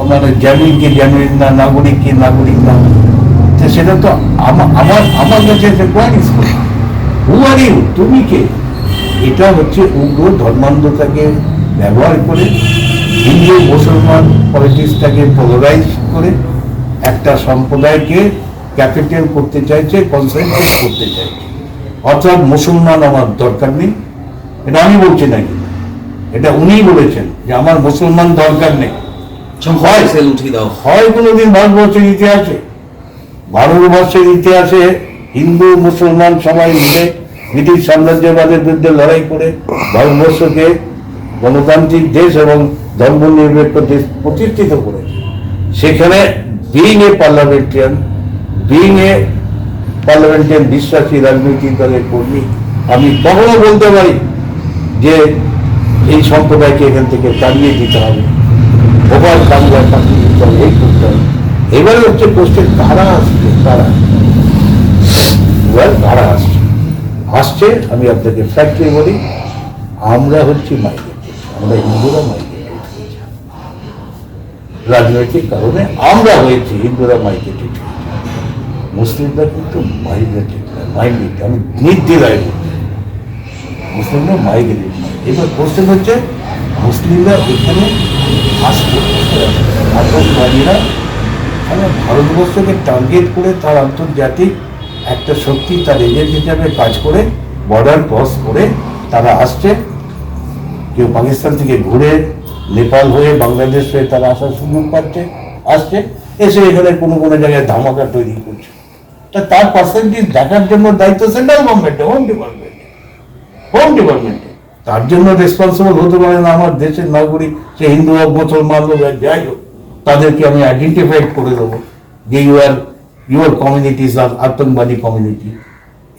মানে জেনুইন কি জেনুইন না, নাগরিক কি নাগরিক না। সেটা তো আমার কাছে তুমি কে? এটা হচ্ছে উগ্র ধর্মান্ধতাকে ব্যবহার করে, হিন্দু মুসলমান পলিটিক্সটাকে পোলারাইজ করে একটা সম্প্রদায়কে ক্যাপিটাল করতে চাইছে, কনসেন্ট্রেট করতে চাইছে। অর্থাৎ মুসলমান আমার দরকার নেই, এটা আমি বলছি নাকি, এটা উনিই বলেছেন যে আমার মুসলমান দরকার নেই। হয় কোনোদিন ভারতবর্ষের ইতিহাসে হিন্দু মুসলমান সবাই মিলে ব্রিটিশ সাম্রাজ্যবাদের বিরুদ্ধে লড়াই করে ভারতবর্ষকে গণতান্ত্রিক দেশ এবং ধর্ম নিরপেক্ষ দেশ প্রতিষ্ঠিত করেছে। সেখানে বিইং এ পার্লামেন্টারিয়ান বিশ্বাসী রাজনৈতিক দলের কর্মী, আমি কখনো বলতে পারি যে এই সম্প্রদায়কে এখান থেকে তাড়িয়ে দিতে হবে, ওভার বাংলা পাঠিয়ে দিতে হবে, এই করতে হবে। এবারে হচ্ছে কোশ্চেন, কারা আসছে, কারা আসছে আমি আপনাকে ফ্যাক্টরি বলি, আমরা হচ্ছি মাইগ্রেটেড, আমরা হিন্দুরা মাইগ্রেটেড হয়েছি, রাজনৈতিক কারণে আমরা হয়েছি হিন্দুরা মাইগ্রেটেড, মুসলিমরা কিন্তু মাইগ্রেটেড না, আমি নির্দ্বিধায় বলছি মুসলিমরা মাইগ্রেটেড। এবার কোশ্চেন হচ্ছে মুসলিমরা এখানে আসছে আতঙ্কবাদীরা সারা ভারতবর্ষকে টার্গেট করে তার আন্তর্জাতিক একটা সত্যি তার এজেন্ট হিসাবে কাজ করে বর্ডার ক্রস করে তারা আসছে। কেউ পাকিস্তান থেকে ঘুরে নেপাল হয়ে বাংলাদেশ হয়ে তারা আসার সুযোগ পাচ্ছে, আসছে, এসে এখানে কোনো কোনো জায়গায় ধামাকা তৈরি করছে। তা তার পার্সেন্টেজ দেখার জন্য দায়িত্ব সেন্ট্রাল গভর্নমেন্টে, হোম ডিপার্টমেন্টে। তার জন্য রেসপন্সিবল হতে পারে না আমার দেশের নাগরিক, সে হিন্দু হোক, মুসলমান হোক, যাই হোক, তাদেরকে আমি আইডেন্টিফাইড করে দেবো যে ইউর কমিউনিটিজ আর আতঙ্কবাদী কমিউনিটি।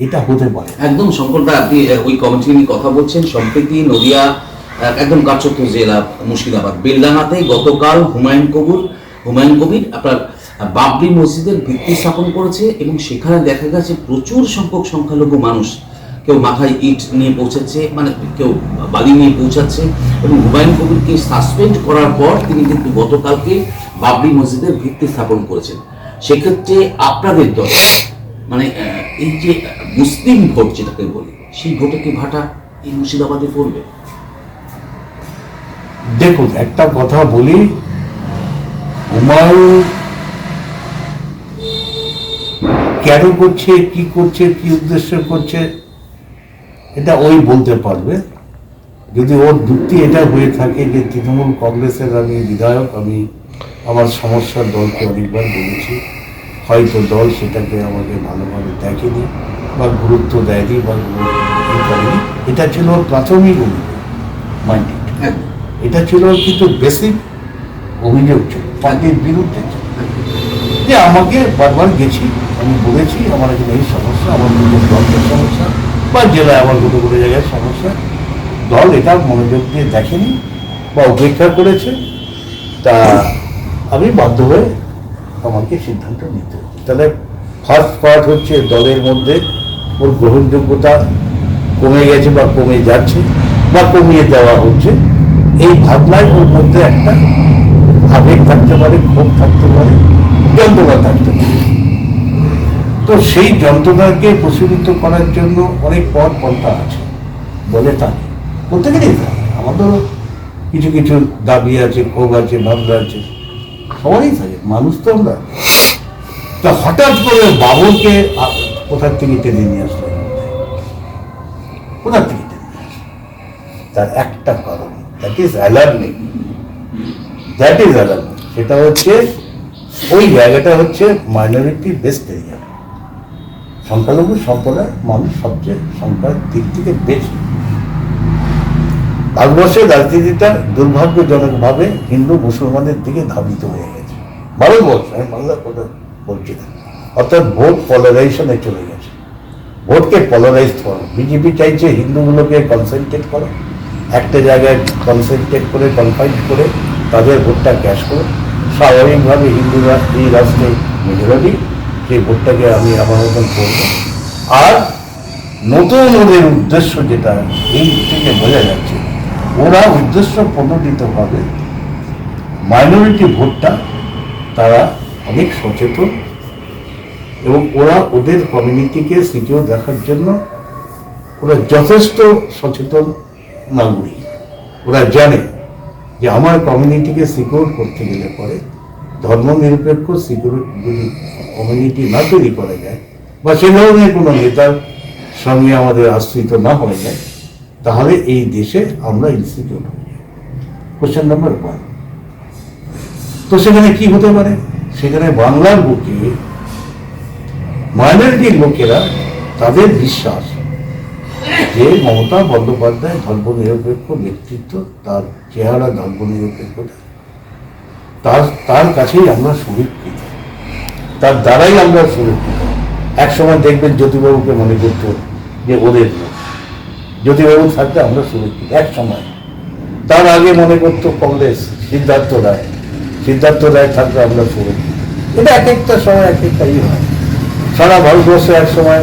এটা হতে পারে একদম শঙ্করদা, আপনি ওই কমিটি নিয়ে কথা বলছেন। সম্প্রতি নদিয়া একদম কাছাকাছি জেলা মুর্শিদাবাদ বেলডাঙাতে গতকাল হুমায়ুন কবির আপনার বাবরি মসজিদের ভিত্তি স্থাপন করেছে এবং সেখানে দেখা গেছে প্রচুর সংখ্যক সংখ্যালঘু মানুষ, কেউ মাথায় ইট নিয়ে পৌঁছাচ্ছে, মানে কেউ বালি নিয়ে পৌঁছাচ্ছে, এবং হুমায়ুন কবিরকে সাসপেন্ড করার পর তিনি কিন্তু গতকালকে বাবরি মসজিদের ভিত্তি স্থাপন করেছেন। সেক্ষেত্রে আপনাদের দল মানে এই যে মুসলিম ভোট যেটাকে বলি, সেই ভোটে কি ভাটা এই মুর্শিদাবাদে পড়বে? দেখুন, একটা কথা বলি, হুমায়ুন কেন করছে, কি করছে, কি উদ্দেশ্য করছে, এটা ওই বলতে পারবে। যদি ওর যুক্তি এটা হয়ে থাকে যে তৃণমূল কংগ্রেসের আমি বিধায়ক, আমি আমার সমস্যার দলকে অনেকবার বলেছি, হয়তো দল সেটাকে আমাকে ভালোভাবে দেখেনি বা গুরুত্ব দেয়নি বা করেনি। এটা ছিল ওর প্রাথমিক অভিযোগ, মাইন্ডেড। এটা ছিল কিন্তু বেসিক অভিযোগ ছিল, পার্টির বিরুদ্ধে ছিল যে আমাকে বারবার গেছি, আমি বলেছি আমার এখানে এই সমস্যা, আমার দলের সমস্যা বা জেলায় আমার কোনো কোনো জায়গায় সমস্যা, দল এটা মনোযোগ দিয়ে দেখেনি বা উপেক্ষা করেছে। তা আমি বাধ্য হয়ে আমাকে সিদ্ধান্ত নিতে হচ্ছে। তাহলে ফার্স্ট পার্ট হচ্ছে দলের মধ্যে ওর গ্রহণযোগ্যতা কমে গেছে বা কমে যাচ্ছে বা কমিয়ে দেওয়া হচ্ছে, এই ভাবনায় ওর মধ্যে একটা আবেগ থাকতে পারে, ক্ষোভ থাকতে পারে, যন্ত্রণা থাকতে পারে। তো সেই যন্ত্রণাকে প্রশমিত করার জন্য অনেক পথ পন্থা আছে বলে থাকে, প্রত্যেকেরই থাকে। আমাদেরও কিছু কিছু দাবি আছে, ক্ষোভ আছে, ভাবনা আছে, সবারই থাকে, মানুষ তো আমরা। তা হঠাৎ করে বাবরকে কোথার থেকে টেনে নিয়ে আসলো, কোথার থেকে টেনে নিয়ে আসলো? তার একটা কারণ, দ্যাট ইজ অ্যালার্মিং। সেটা হচ্ছে ওই জায়গাটা হচ্ছে মাইনরিটি বেসড এরিয়া, সংখ্যালঘু সম্প্রদায় মানুষ সবচেয়ে সংখ্যার দিক থেকে বেশি। ভারতবর্ষের রাজনীতিটা দুর্ভাগ্যজনকভাবে হিন্দু মুসলমানের দিকে ধাবিত হয়ে গেছে। ভারতবর্ষ, আমি বাংলার কথা বলছি না, অর্থাৎ ভোট পলারাইজেশনে চলে গেছে। ভোটকে পলারাইজ করো, বিজেপি চাইছে হিন্দুগুলোকে কনসেন্ট্রেট করো, একটা জায়গায় কনসেন্ট্রেট করে কনফাইন করে তাদের ভোটটা ক্যাশ করো। স্বাভাবিকভাবে হিন্দুরা এই রাষ্ট্রে মেজরিটি, সেই ভোটটাকে আমি আমার মতন করবো। আর নতুন ওদের উদ্দেশ্য যেটা এই থেকে বোঝা যাচ্ছে, ওরা উদ্দেশ্য প্রণোদিতভাবে মাইনরিটি ভোটটা তারা অনেক সচেতন এবং ওরা ওদের কমিউনিটিকে সিকিউর রাখার জন্য ওরা যথেষ্ট সচেতন নাগরিক। ওরা জানে যে আমার কমিউনিটিকে সিকিউর করতে গেলে পরে ধর্মনিরপেক্ষ সিকিউর যদি কমিউনিটি না তৈরি করা যায় বা সে ধরনের কোনো নেতার সঙ্গে আমাদের আশ্রিত না হয়ে যায়, তাহলে এই দেশে আমরা ইনসিকিউর হয়ে যাই। Question number 1। তো সেখানে কি হতে পারে? সেখানে বাংলার বুকে মাইনরিটির লোকেরা তাদের বিশ্বাস যে মমতা বন্দ্যোপাধ্যায় ধর্মনিরপেক্ষ ব্যক্তিত্ব, তার চেহারা ধর্মনিরপেক্ষতা, তার কাছেই আমরা সুরক্ষিত, তার দ্বারাই আমরা সুরক্ষিত। একসময় দেখবেন জ্যোতিবাবুকে মনে করত যে ওদের লোক, জ্যোতিবাবু থাকতে আমরা সুরক্ষিত এক সময়। তার আগে মনে করত কংগ্রেস, সিদ্ধার্থ রায় থাকতে আমরা সুরক্ষিত। এটা এক একটা সময় এক একটাই হয়। সারা ভারতবর্ষে এক সময়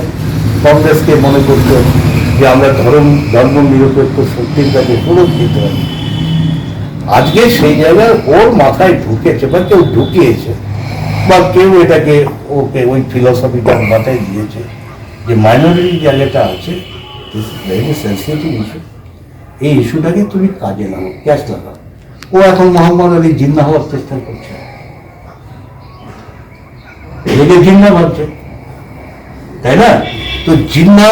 কংগ্রেসকে মনে করত যে আমরা ধর্ম নিরপেক্ষ শক্তির কাছে সুরক্ষিত হয়। আজকে সেই জায়গায় ওর মাথায় ঢুকেছে বা কেউ ঢুকিয়েছে বা কেউ এটাকে ওকে ওই ফিলসফিটা মাথায় দিয়েছে যে মাইনরিটি জায়গাটা আছে, ভেরি সেন্সিটিভ ইস্যু, এই ইস্যুটাকে তুমি কাজে লাগাও, ক্যাশ লাগাও। ও এখন মোহাম্মদ আলী জিন্না হওয়ার চেষ্টা করছে, এদিকে জিন্না ভাবছে, তাই না? তো জিন্না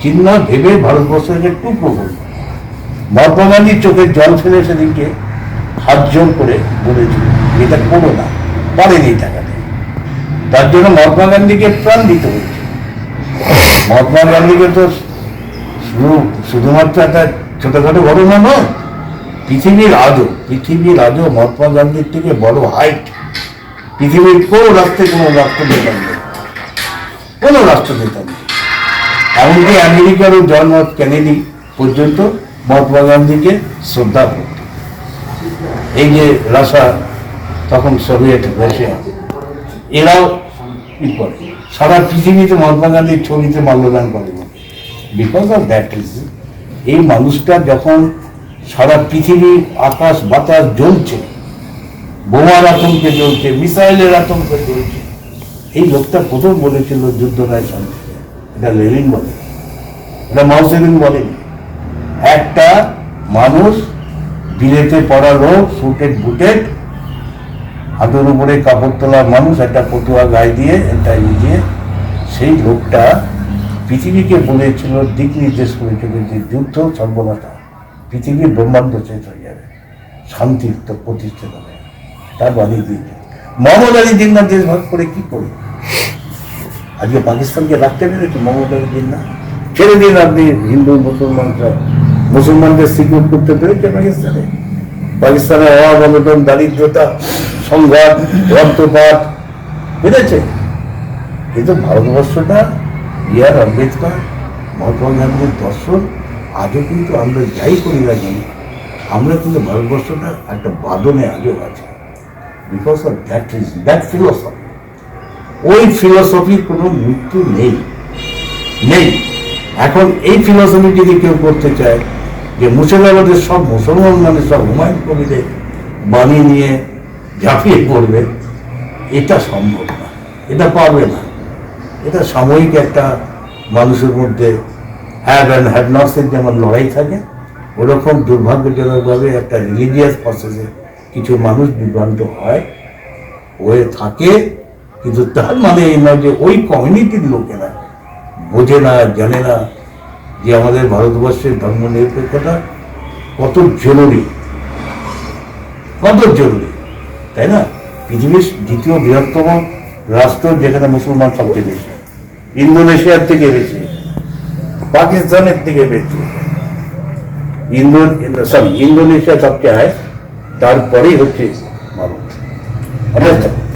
জিন্না ভেবে ভারতবর্ষকে টুকরো করল। মহাত্মা গান্ধীর চোখের জল ফেলে সেদিকে হাত জোর করে বলেছিল এটা করো না, পারেনি টাকাতে। তার জন্য মহাত্মা গান্ধীকে প্রাণ দিতে হয়েছে। মহাত্মা গান্ধীকে তো শুধুমাত্র একটা ছোটখাটো ঘটনা নয়, পৃথিবীর আজও মহাত্মা গান্ধীর থেকে বড় হাইট পৃথিবীর কোনো রাষ্ট্রনেতা নেই, কোনো রাষ্ট্রনেতা নেই। এমনকি আমেরিকারও জন এফ কেনেডি পর্যন্ত মহাত্মা গান্ধীকে শ্রদ্ধা করত। এই যে রাশিয়া, তখন সোভিয়েত রাশিয়া, এরাও কি করে, সারা পৃথিবীতে মহাত্মা গান্ধীর ছবিতে মাল্যদান করে। বিকজ অফ দ্যাট রিজন এই মানুষটা যখন সারা পৃথিবীর আকাশ বাতাস জ্বলছে, বোমার আতঙ্কে জ্বলছে, মিসাইলের আতঙ্কে জ্বলছে, এই লোকটা প্রথম বলেছিল যুদ্ধ নয় শান্তি। এটা লেনিন বলে, এটা মাও সেতুং বলেন। একটা মানুষ বিলেতে পড়া লোক, সুটেড বুটেড, হাতের উপরে কাপড় তোলা মানুষ, একটা পটুয়া গায়ে দিয়ে, একটা দিয়ে, সেই লোকটা পৃথিবীকে বলেছিল, দিক নির্দেশ করেছিল যে যুদ্ধ সর্বনাশা, পৃথিবীর ব্রহ্মাণ্ড শেষ হয়ে যাবে, শান্তি তো প্রতিষ্ঠিত হবে। তার বাড়ি দিয়েছে মোহাম্মদ আলী জিন্না দেশ ভাগ করে কি করে আজকে পাকিস্তানকে রাখতে পেরেছে। মোহাম্মদ আলী জিন্না ছেড়ে দিন আপনি হিন্দু মুসলমানদের সিকিউর করতে পেরেছে পাকিস্তানের অভাব অনটন, দারিদ্রতা, সংঘাত, রক্তপাত বেড়েছে। কিন্তু ভারতবর্ষটা বি.আর. আম্বেদকর, মহাত্মা গান্ধীর দর্শন আজও কিন্তু আমরা যাই করি না কেন, আমরা কিন্তু ভারতবর্ষটা একটা বাদনে আজও আছে। Because of that philosophy. ওই ফিলোসফির কোনো মৃত্যু নেই। এখন এই ফিলোসফি যদি কেউ করতে চায় যে মুর্শিদাবাদের সব মুসলমান মানে সব হুমায়ুন কবিরের বাণী নিয়ে ঝাঁপিয়ে পড়বে, এটা সম্ভব না, এটা পারবে না। এটা সাময়িক একটা মানুষের মধ্যে হ্যাভ অ্যান্ড হ্যাভ নটসের যেমন লড়াই থাকে, ওরকম দুর্ভাগ্যজনকভাবে একটা রিলিজিয়াস প্রসেসে কিছু মানুষ বিভ্রান্ত হয়ে থাকে। কিন্তু তার মানে এই নয় যে ওই কমিউনিটির লোকেরা বোঝে না, জানে না যে আমাদের ভারতবর্ষের ধর্ম নিরপেক্ষতা কত জরুরি, তাই না? পৃথিবীর দ্বিতীয় বৃহত্তম রাষ্ট্র যেখানে মুসলমান সবচেয়ে বেশি, ইন্দোনেশিয়ার থেকে বেশি, পাকিস্তানের থেকে বেশি, ইন্দোনেশিয়া সবচেয়ে হাই, তারপরেই হচ্ছে ভারত।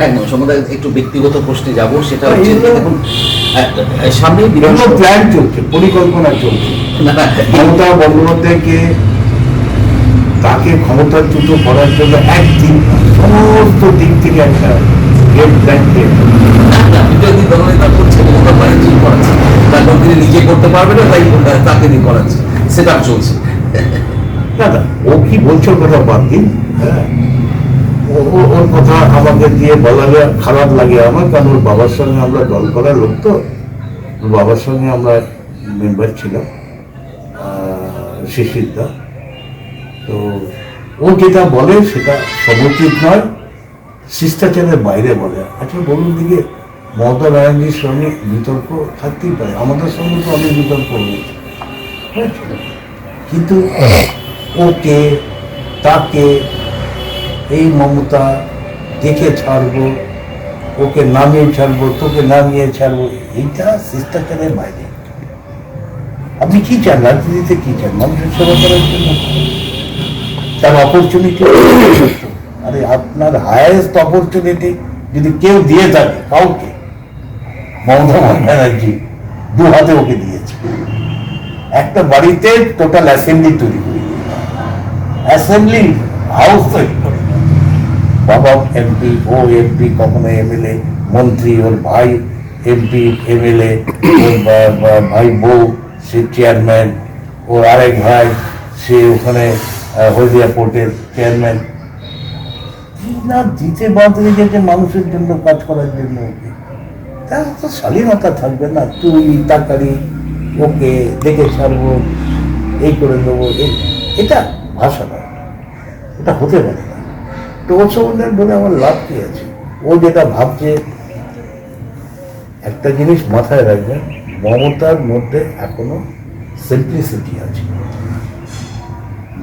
একদম সমুদায় একটু ব্যক্তিগত প্রশ্নে যাব, সেটা হচ্ছে সামনে প্ল্যান চলছে, পরিকল্পনা চলছে। মমতা বন্দ্যোপাধ্যায়কে তাকে ক্ষমতাচ্যুত করার জন্য একদিন সমস্ত দিক থেকে একটা গেম প্ল্যান বিরোধী দলনেতা করছে, মমতা ব্যানার্জি করাচ্ছে, তারপর তিনি নিজে করতে পারবে না, তাই তাকে দিয়ে করাচ্ছে, সেটা চলছে। দাদা ও কি বলছো কথা বাদ দিন, ওর কথা আমাকে দিয়ে বলালে খারাপ লাগে আমার, কারণ ওর বাবার সঙ্গে আমরা দল করার লোক, তো ওর বাবার সঙ্গে আমরা মেম্বার ছিলাম, শিশিরদা। তো ও যেটা বলে সেটা সমুচিত নয়, শিষ্টাচারের বাইরে বলে। আচ্ছা বলুন দিকে, মমতা ব্যানার্জির সঙ্গে বিতর্ক থাকতেই পারে, আমাদের সঙ্গে তো অনেক বিতর্ক হয়েছে, কিন্তু ওকে তাকে এই মমতা দেখে ছাড়বো, ওকে নামিয়ে ছাড়বো, তোকে নামিয়ে ছাড়বো, এইটা শিষ্টাচারের বাইরে। আপনি কি চান রাজনীতিতে, কি চান? মানুষের সেবা করার জন্য তার অপরচুনিটি, আরে আপনার হায়েস্ট অপরচুনিটি যদি কেউ দিয়ে থাকে কাউকে, মমতা ব্যানার্জি 2 হাতে ওকে দিয়েছে। একটা বাড়িতে টোটাল অ্যাসেম্বলি তৈরি করে, অ্যাসেম্বলি হাউস তৈরি করে, বাবা এমপি, ও এমপি, কখনো এমএলএ, মন্ত্রী, ওর ভাই এমপি, এমএলএ, ওর ভাই বউ সে চেয়ারম্যান, ওর আরেক ভাই সে ওখানে হলদিয়া পোর্টের চেয়ারম্যান। না দিতে বাদ রেখেছে মানুষের জন্য, কাজ করার জন্য। তার তো স্বাধীনতা থাকবে না, তুই তাকারি ওকে দেখে ছাড়বো, এই করে দেবো, এটা ভাষা নয়। এটা হতে পারে না। তো ওর সম্বন্ধে বলে আমার লাভ কি আছে? ও যেটা ভাবছে, একটা জিনিস মাথায় রাখবেন, মমতার মধ্যে এখনো সিম্পলিসিটি আছে।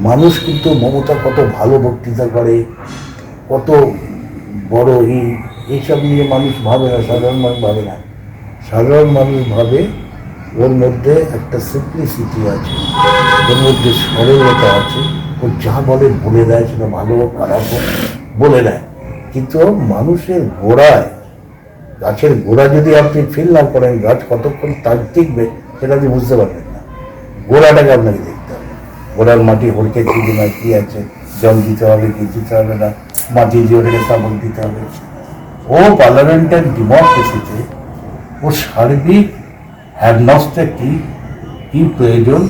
মানুষ কিন্তু মমতা কত ভালো বক্তৃতা করে, কত বড় এইসব নিয়ে মানুষ ভাবে না, সাধারণ মানুষ ভাবে না। সাধারণ মানুষ ভাবে ওর মধ্যে একটা সিম্পলিসিটি আছে, ওর মধ্যে সরলতা আছে। ও যা বলে দেয়, সেটা ভালো হোক খারাপ হোক বলে দেয়। কিন্তু মানুষের গোড়ায়, গাছের গোড়া যদি আপনি ফিল না করেন, গাছ কতক্ষণ তার টিকবে সেটা আপনি বুঝতে পারবেন না। গোড়াটাকে আপনাকে দেখতে হবে, গোড়ার মাটি হলকে কি না, কি আছে, জল দিতে হবে কি দিতে হবে না, মাটি দিয়ে ওটাকে স্থাপন দিতে হবে। ও পার্লামেন্টারি ডেমোক্রেসিতে ও সার্বিক হ্যাডনসটা কি কি প্রয়োজন,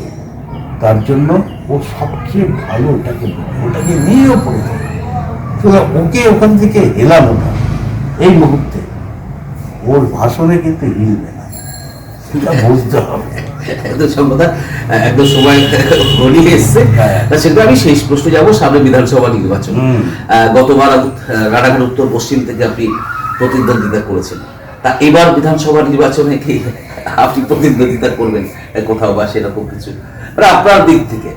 তার জন্য ও সবচেয়ে ভালো ওটাকে নিয়েও পড়ে থাকে। ওকে ওখান থেকে এলাম ওটা এই মুহূর্তে ওর ভাষণে কিন্তু হিলবে না, সেটা বুঝতে হবে। একদম সময় ঘনিয়ে এসছে, সেটা আমি শেষ প্রশ্ন যাবো। সামনে বিধানসভা নির্বাচন, গতবার রানাঘাট উত্তর পশ্চিম থেকে আপনি প্রতিদ্বন্দ্বিতা করেছেন, তা এবার বিধানসভা নির্বাচনে কি আপনি প্রতিদ্বন্দ্বিতা করবেন কোথাও বা সেরকম কিছু আপনার দিক থেকে?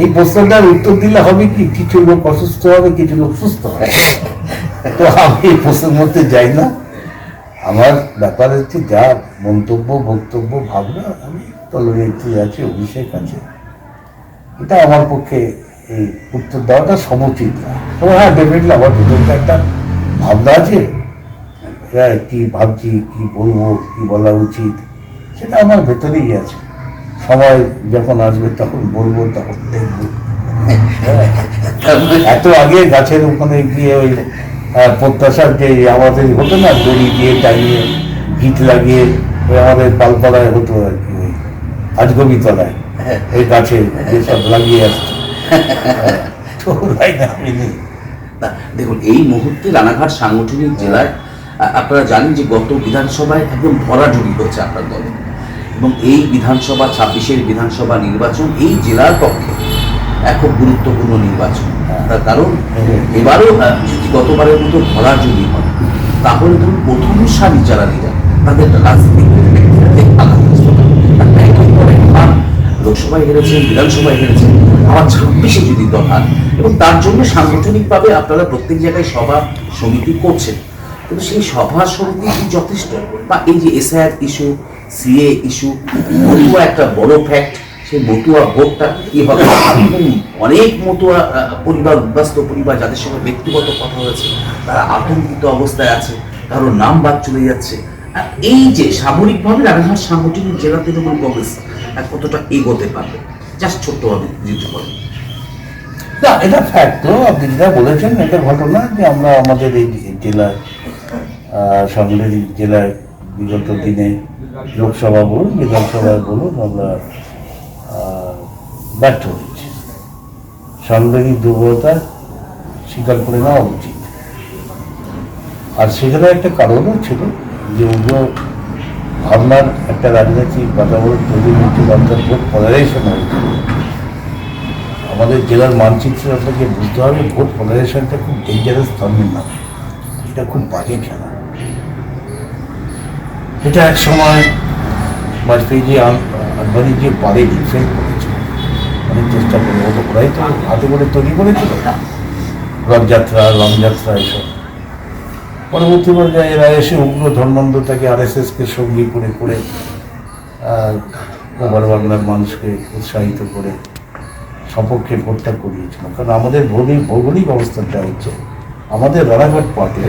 এই প্রশ্নটার উত্তর দিলে হবে কি, কিছু লোক অসুস্থ হবে, কিছু লোক সুস্থ হবে। তো আমি এই প্রশ্নের মধ্যে যাই না। আমার ব্যাপার হচ্ছে যা মন্তব্য, বক্তব্য, ভাবনা, আমি তলনেত্রী আছে, অভিষেক আছে, এটা আমার পক্ষে এই উত্তর দেওয়াটা সমুচিত না। তো হ্যাঁ, ডেফিনেটলি আমার ভিতরটা একটা ভাবনা আছে, হ্যাঁ, কি ভাবছি, কি বলবো, কি বলা উচিত, সেটা আমার ভেতরেই আছে। সময় যখন আসবে তখন বলবো, তখন দেখবো। এত আগে গাছের ওখানে গিয়ে ওই প্রত্যাশার যে আমাদের হতো না, দড়ি দিয়ে টাঙিয়ে গিট লাগিয়ে ওই আমাদের পালপাড়ায় হতো আর কি, ওই আজগবি তলায় ওই গাছে যেসব লাগিয়ে আসতো, তো লাইনে আমি নেই। দেখুন, এই মুহূর্তে রানাঘাট সাংগঠনিক জেলায় আপনারা জানেন যে গত বিধানসভায় একদম ভরাডুবি হয়েছে আপনার দলে, এবং এই বিধানসভা 26-এর বিধানসভা নির্বাচন এই জেলার পক্ষে খুব গুরুত্বপূর্ণ নির্বাচন। তার কারণ এবারও যদি গতবারের মতো ভরাডুবি হয়, তাহলে ধরুন প্রথম সারি যারা লিডার, তাদের রাজনীতি লোকসভায় হেরেছেন, বিধানসভায় হেরেছেন, আবার 26-এ যদি দল হার, এবং তার জন্য সাংগঠনিকভাবে আপনারা প্রত্যেক জায়গায় সভা সমিতি করছেন, কিন্তু সেই সভা সমিতি কি যথেষ্ট? বা এই যে SIR issue, CA issue, Matua একটা বড় ফ্যাক্ট, সেই মতুয়া ভোটটা কি হবে? অনেক মতুয়া পরিবার, উদ্বাস্ত পরিবার, যাদের সঙ্গে ব্যক্তিগত কথা হয়েছে, তারা আতঙ্কিত অবস্থায় আছে, কারোর নাম বাদ চলে যাচ্ছে। এই যে সামরিকভাবে রানাঘাট সাংগঠনিক জেলা তৃণমূল কংগ্রেস কতটা এগোতে পারবে, জাস্ট ছোট্টভাবে যদি বলেন। না, এটা ফ্যাক্ট। তো আপনি যেটা বলেছেন এটা ঘটনা যে আমরা আমাদের এই জেলায়, সাংগঠনিক জেলায় বিগত দিনে লোকসভা বলুন, বিধানসভায় বলুন, আমরা ব্যর্থ হয়েছি। সাংগঠনিক দুর্বলতা স্বীকার করে নেওয়া উচিত। আর সেখানে একটা কারণও ছিল যে উগ্র ভাবনার একটা রাজনৈতিক বাতাবরণ তৈরি হয়েছিল, অর্থাৎ ভোট পলারাইজেশন হয়েছিল। আমাদের জেলার মানচিত্র আপনাকে বুঝতে হবে, ভোট পলারাইজেশনটা খুব ডেঞ্জারাস ধর্মের নাম, এটা খুব বাজে খেলা। এটা এক সময় বাজপেয়ী যে আডবাণী যে পারে ডিফেন্ড করেছে, অনেক চেষ্টা করে, ওরাই তো হাতে করে তৈরি করেছিল রথযাত্রা, লংযাত্রা, এসব। পরবর্তী পর্যায়ে এরা এসে উগ্র ধর্মান্ধতাকে RSSকে সঙ্গী করে করে ওপার বাংলার মানুষকে উৎসাহিত করে সপক্ষে ভোটটা করিয়েছিল। কারণ আমাদের ভৌগোলিক অবস্থানটা হচ্ছে, আমাদের রানাঘাট পার্টে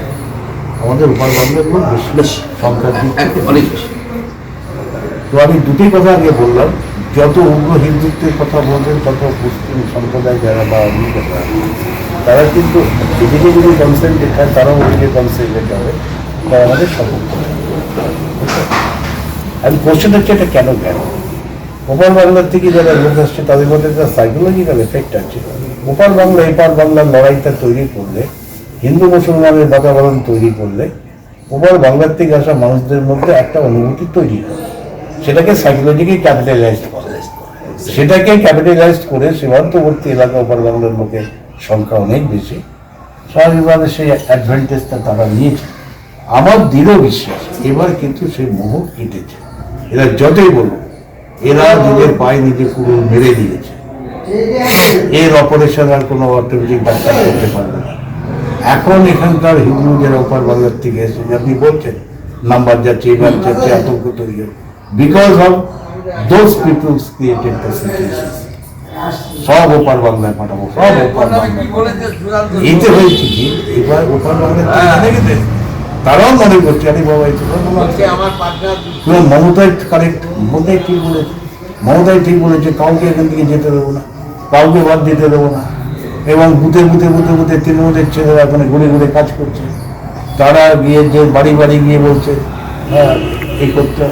আমাদের ওপার বাংলার লোক বেশি সংখ্যা অনেক বেশি। তো আমি দুটি কথা আগে বললাম, যত উগ্র হিন্দুত্বের কথা বলবেন, তত মুসলিম সম্প্রদায় যারা বা অন্যরা, তারা কিন্তু এদিকে যদি কনসেন্ট দেখায়, তারাও ওদিকে কনসেন্ট দিতে হবে, তারা আমাদের সপক্ষ। আমি কোশ্চেন হচ্ছে এটা কেন ওপার বাংলার থেকে যারা লোক আসছে, তাদের মধ্যে একটা সাইকোলজিক্যাল এফেক্ট আছে। ওপার বাংলা এপার বাংলার লড়াইটা তৈরি করলে, হিন্দু মুসলমানের বাতাবরণ তৈরি করলে, ওপার বাংলার থেকে আসা মানুষদের মধ্যে একটা অনুভূতি তৈরি হয়, সেটাকে সাইকোলজিক্যালি ক্যাপিটালাইজড করে, সেটাকে ক্যাপিটালাইজড করে সীমান্তবর্তী এলাকা ওপার বাংলার লোকে সংখ্যা অনেক বেশি, স্বাভাবিকভাবে সেই অ্যাডভান্টেজটা তারা নিয়েছে। আমার দৃঢ় বিশ্বাস এবার কিন্তু সেই মোহ কেটেছে। এরা যতই বলুন, এরা নিজের পায়ে নিজে পুরো মেরে দিয়েছে। এর অপারেশন আর কোনো অর্থনৈতিক ডাক্তার করতে পারবে না। এখন এখানকার হিন্দু যারা ওপার বাংলার থেকে এসেছে, আপনি বলছেন নাম্বার যাচ্ছে, এবার যাচ্ছে, আতঙ্ক তৈরি হয়, because of those peoples created the situation. সব ওপার বাংলায় পাঠাবো, সব ওপার বাংলায়। এইতে হয়েছে কি, এবার ওপার বাংলায় দেখেছে, তারাও মনে করছে আরে বাবা এই তো মমতাই কারেক্ট, মমতাই ঠিক বলেছে, মমতাই ঠিক বলেছে, কাউকে এখান থেকে যেতে দেবো না, কাউকে বাদ দিতে দেবো না। এবং বুথে বুথে বুথে বুথে তৃণমূলের ছেলেরা ওখানে ঘুরে ঘুরে কাজ করছে। তারা গিয়ে যে বাড়ি বাড়ি গিয়ে বলছে হ্যাঁ এই করতে,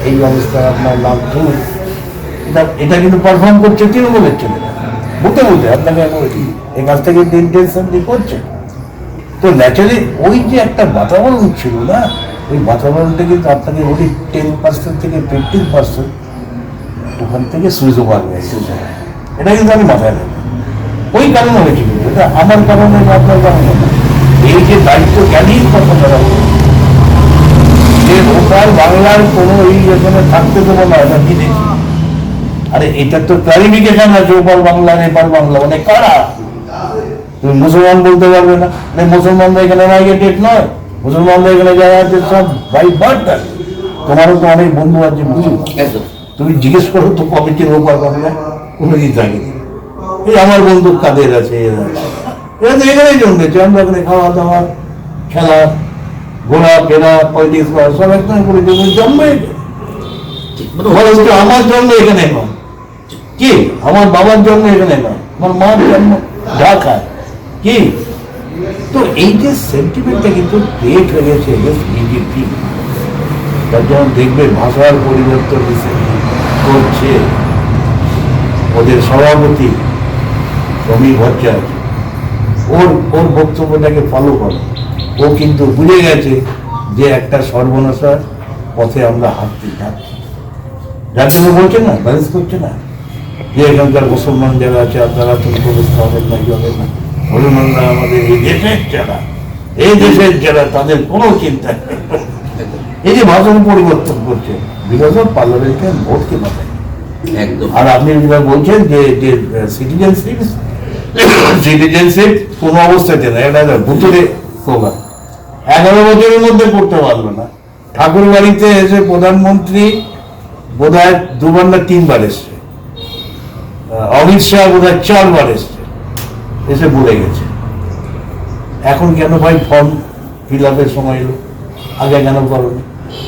এই অবস্থায় আপনার নাম তুলুন। এটা কিন্তু পারফর্ম করছে তৃণমূলের ছেলেরা বুথে বুথে, আপনাকে এই কাজ থেকে ইন্টেনশনলি করছে। তো ন্যাচারালি ওই যে একটা বাতাবরণ ছিল না, ওই বাতাবরণটা কিন্তু আপনাকে ওই 10% থেকে 15% ওখান থেকে সুইচ ওভার হয়েছে। এটা কিন্তু আমি মাথায় রাখি, ওই কারণে হয়েছিল। এটা আমার কারণে বা আপনার কারণে না। এই যে দায়িত্ব জ্ঞানীর কথা তারা যে ওপার বাংলার কোনো এই এখানে থাকতে দেবো না, এটা কি দেখি। আরে এটা তো ক্লারিফিকেশন আছে, ওপার বাংলা এপার বাংলা মানে কারা। তুমি মুসলমান বলতে পারবে না, মুসলমানরা এখানে মাইগ্রেটেড নয়, মুসলমানরা এখানে যারা আছে সব বাই বার্থ আছে। তোমারও তো অনেক বন্ধু আছে মুসলমান, তুমি জিজ্ঞেস করো তো কমিটির ওপার বাংলা কোনোদিন থাকেনি। এই আমার বন্ধু কাদের আছে, এরা তো এখানেই জন্মেছে। আমরা এখানে খাওয়া দাওয়া, খেলা, ঘোরা ফেরা, পলিটিক্স করা সব একদম করে জন্মে। আমার জন্ম এখানে নয়, কি আমার বাবার জন্ম এখানে নয়, আমার মার জন্ম ঢাকায়, কি। তো এই যে সেন্টিমেন্টটা কিন্তু ক্রিয়েট হয়ে গেছে বিজেপি, তার জন্য দেখবে ভাষার পরিবর্তন করছে। ওদের সভাপতি সমীর ভট্টাচার্য, ওর বক্তব্যটাকে ফলো করে। ও কিন্তু বুঝে গেছে যে একটা সর্বনাশার পথে আমরা হাঁটতে যাচ্ছি। যার জন্য বলছে না, ব্যালেন্স করছে না যে এখানকার মুসলমান যারা আছে আপনারা তুমি ব্যবস্থা হবেন না, কি হবেন না। মুসলমানরা আমাদের এই দেশের যারা, এই দেশের যারা, তাদের কোনো চিন্তা নেই। এই যে ভাষণ পরিবর্তন করছে বিকজ অফ পার্লামেন্টের ভোটকে মাথায়। আর আপনি যেটা বলছেন যে সিটিজেনশিপ কোন অবস্থাতে না, এটা ভুতুরে প্রোগ্রাম। 11 বছরের মধ্যে করতে পারলো না। ঠাকুর বাড়িতে এসে প্রধানমন্ত্রী বোধহয় 2 বার না 3 বার এসছে, অমিত শাহ বোধহয় 4 বার এসছে, এসে বলে গেছে। এখন কেন ভাই ফর্ম ফিল আপের সময় এলো, আগে কেন করো?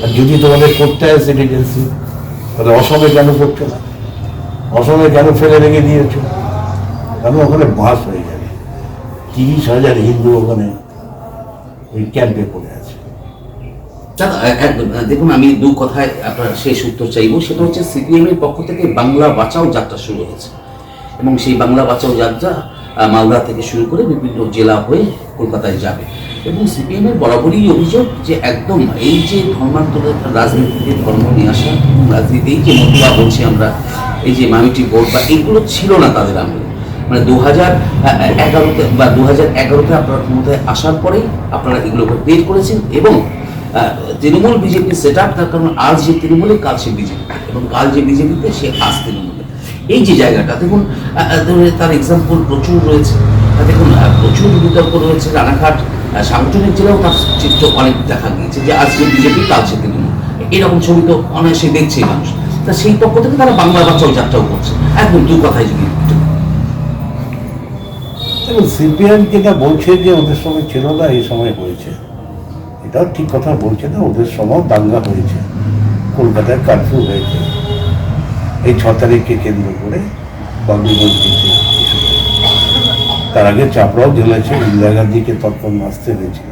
আর যদি তোমাদের করতে হয় সিটিজেনশিপ, তাহলে অসমে কেন করছো না? অসমে কেন ফেলে রেখে দিয়েছ? কেন ওখানে বাস হয়ে যাবে। 30,000 হিন্দু ওখানে ওই ক্যাম্পে পড়ে আছে। একদম দেখুন, আমি দু কথায় আপনার শেষ উত্তর চাইবো। সেটা হচ্ছে সিপিএম এর পক্ষ থেকে বাংলা বাঁচাও যাত্রা শুরু হয়েছে এবং সেই বাংলা বাঁচাও যাত্রা মালদা থেকে শুরু করে বিভিন্ন জেলা হয়ে কলকাতায় যাবে। এবং সিপিএম এর বরাবরই অভিযোগ যে একদম এই যে ধর্মান্তরের রাজনীতিতে ধর্ম নিয়ে আসা, রাজনীতি যে মতুয়া বলছি আমরা, এই যে মাইনরিটি ভোট বা এইগুলো ছিল না তাদের আমলে। মানে 2011-তে বা 2011-তে আপনারা ক্ষমতায় আসার পরেই আপনারা এগুলোকে ক্রিয়েট করেছেন। এবং তৃণমূল বিজেপি সেট আপ, তার কারণ আজ যে তৃণমূলে কাল সে বিজেপি, এবং কাল যে বিজেপিতে সে আজ তৃণমূলে। এই যে জায়গাটা দেখুন, তার এক্সাম্পল প্রচুর রয়েছে। দেখুন প্রচুর বিতর্ক রয়েছে, রানাঘাট সাংগঠনিক জেলাও তার চিত্র অনেক দেখা গিয়েছে যে আজকে বিজেপি কাল সে তৃণমূল, এরকম ছবি তো অনায়াসে দেখছে মানুষ। তা সেই পক্ষ থেকে তারা বাংলা বাঁচাও যাত্রাও করছে। একদম দু কথায় যদি দেখুন, সিপিএম যেটা বলছে যে ওদের সময় ছিল না, এই সময় হয়েছে, এটাও ঠিক কথা বলছে না। ওদের সময় দাঙ্গা হয়েছে, কলকাতায় কারফিউ হয়েছে এই 6 তারিখকে কেন্দ্র করে বাবরি মসজিদে। তার আগে চাপড়াও জ্বলেছে, ইন্দিরা গান্ধীকে তখন আসতে হয়েছিল,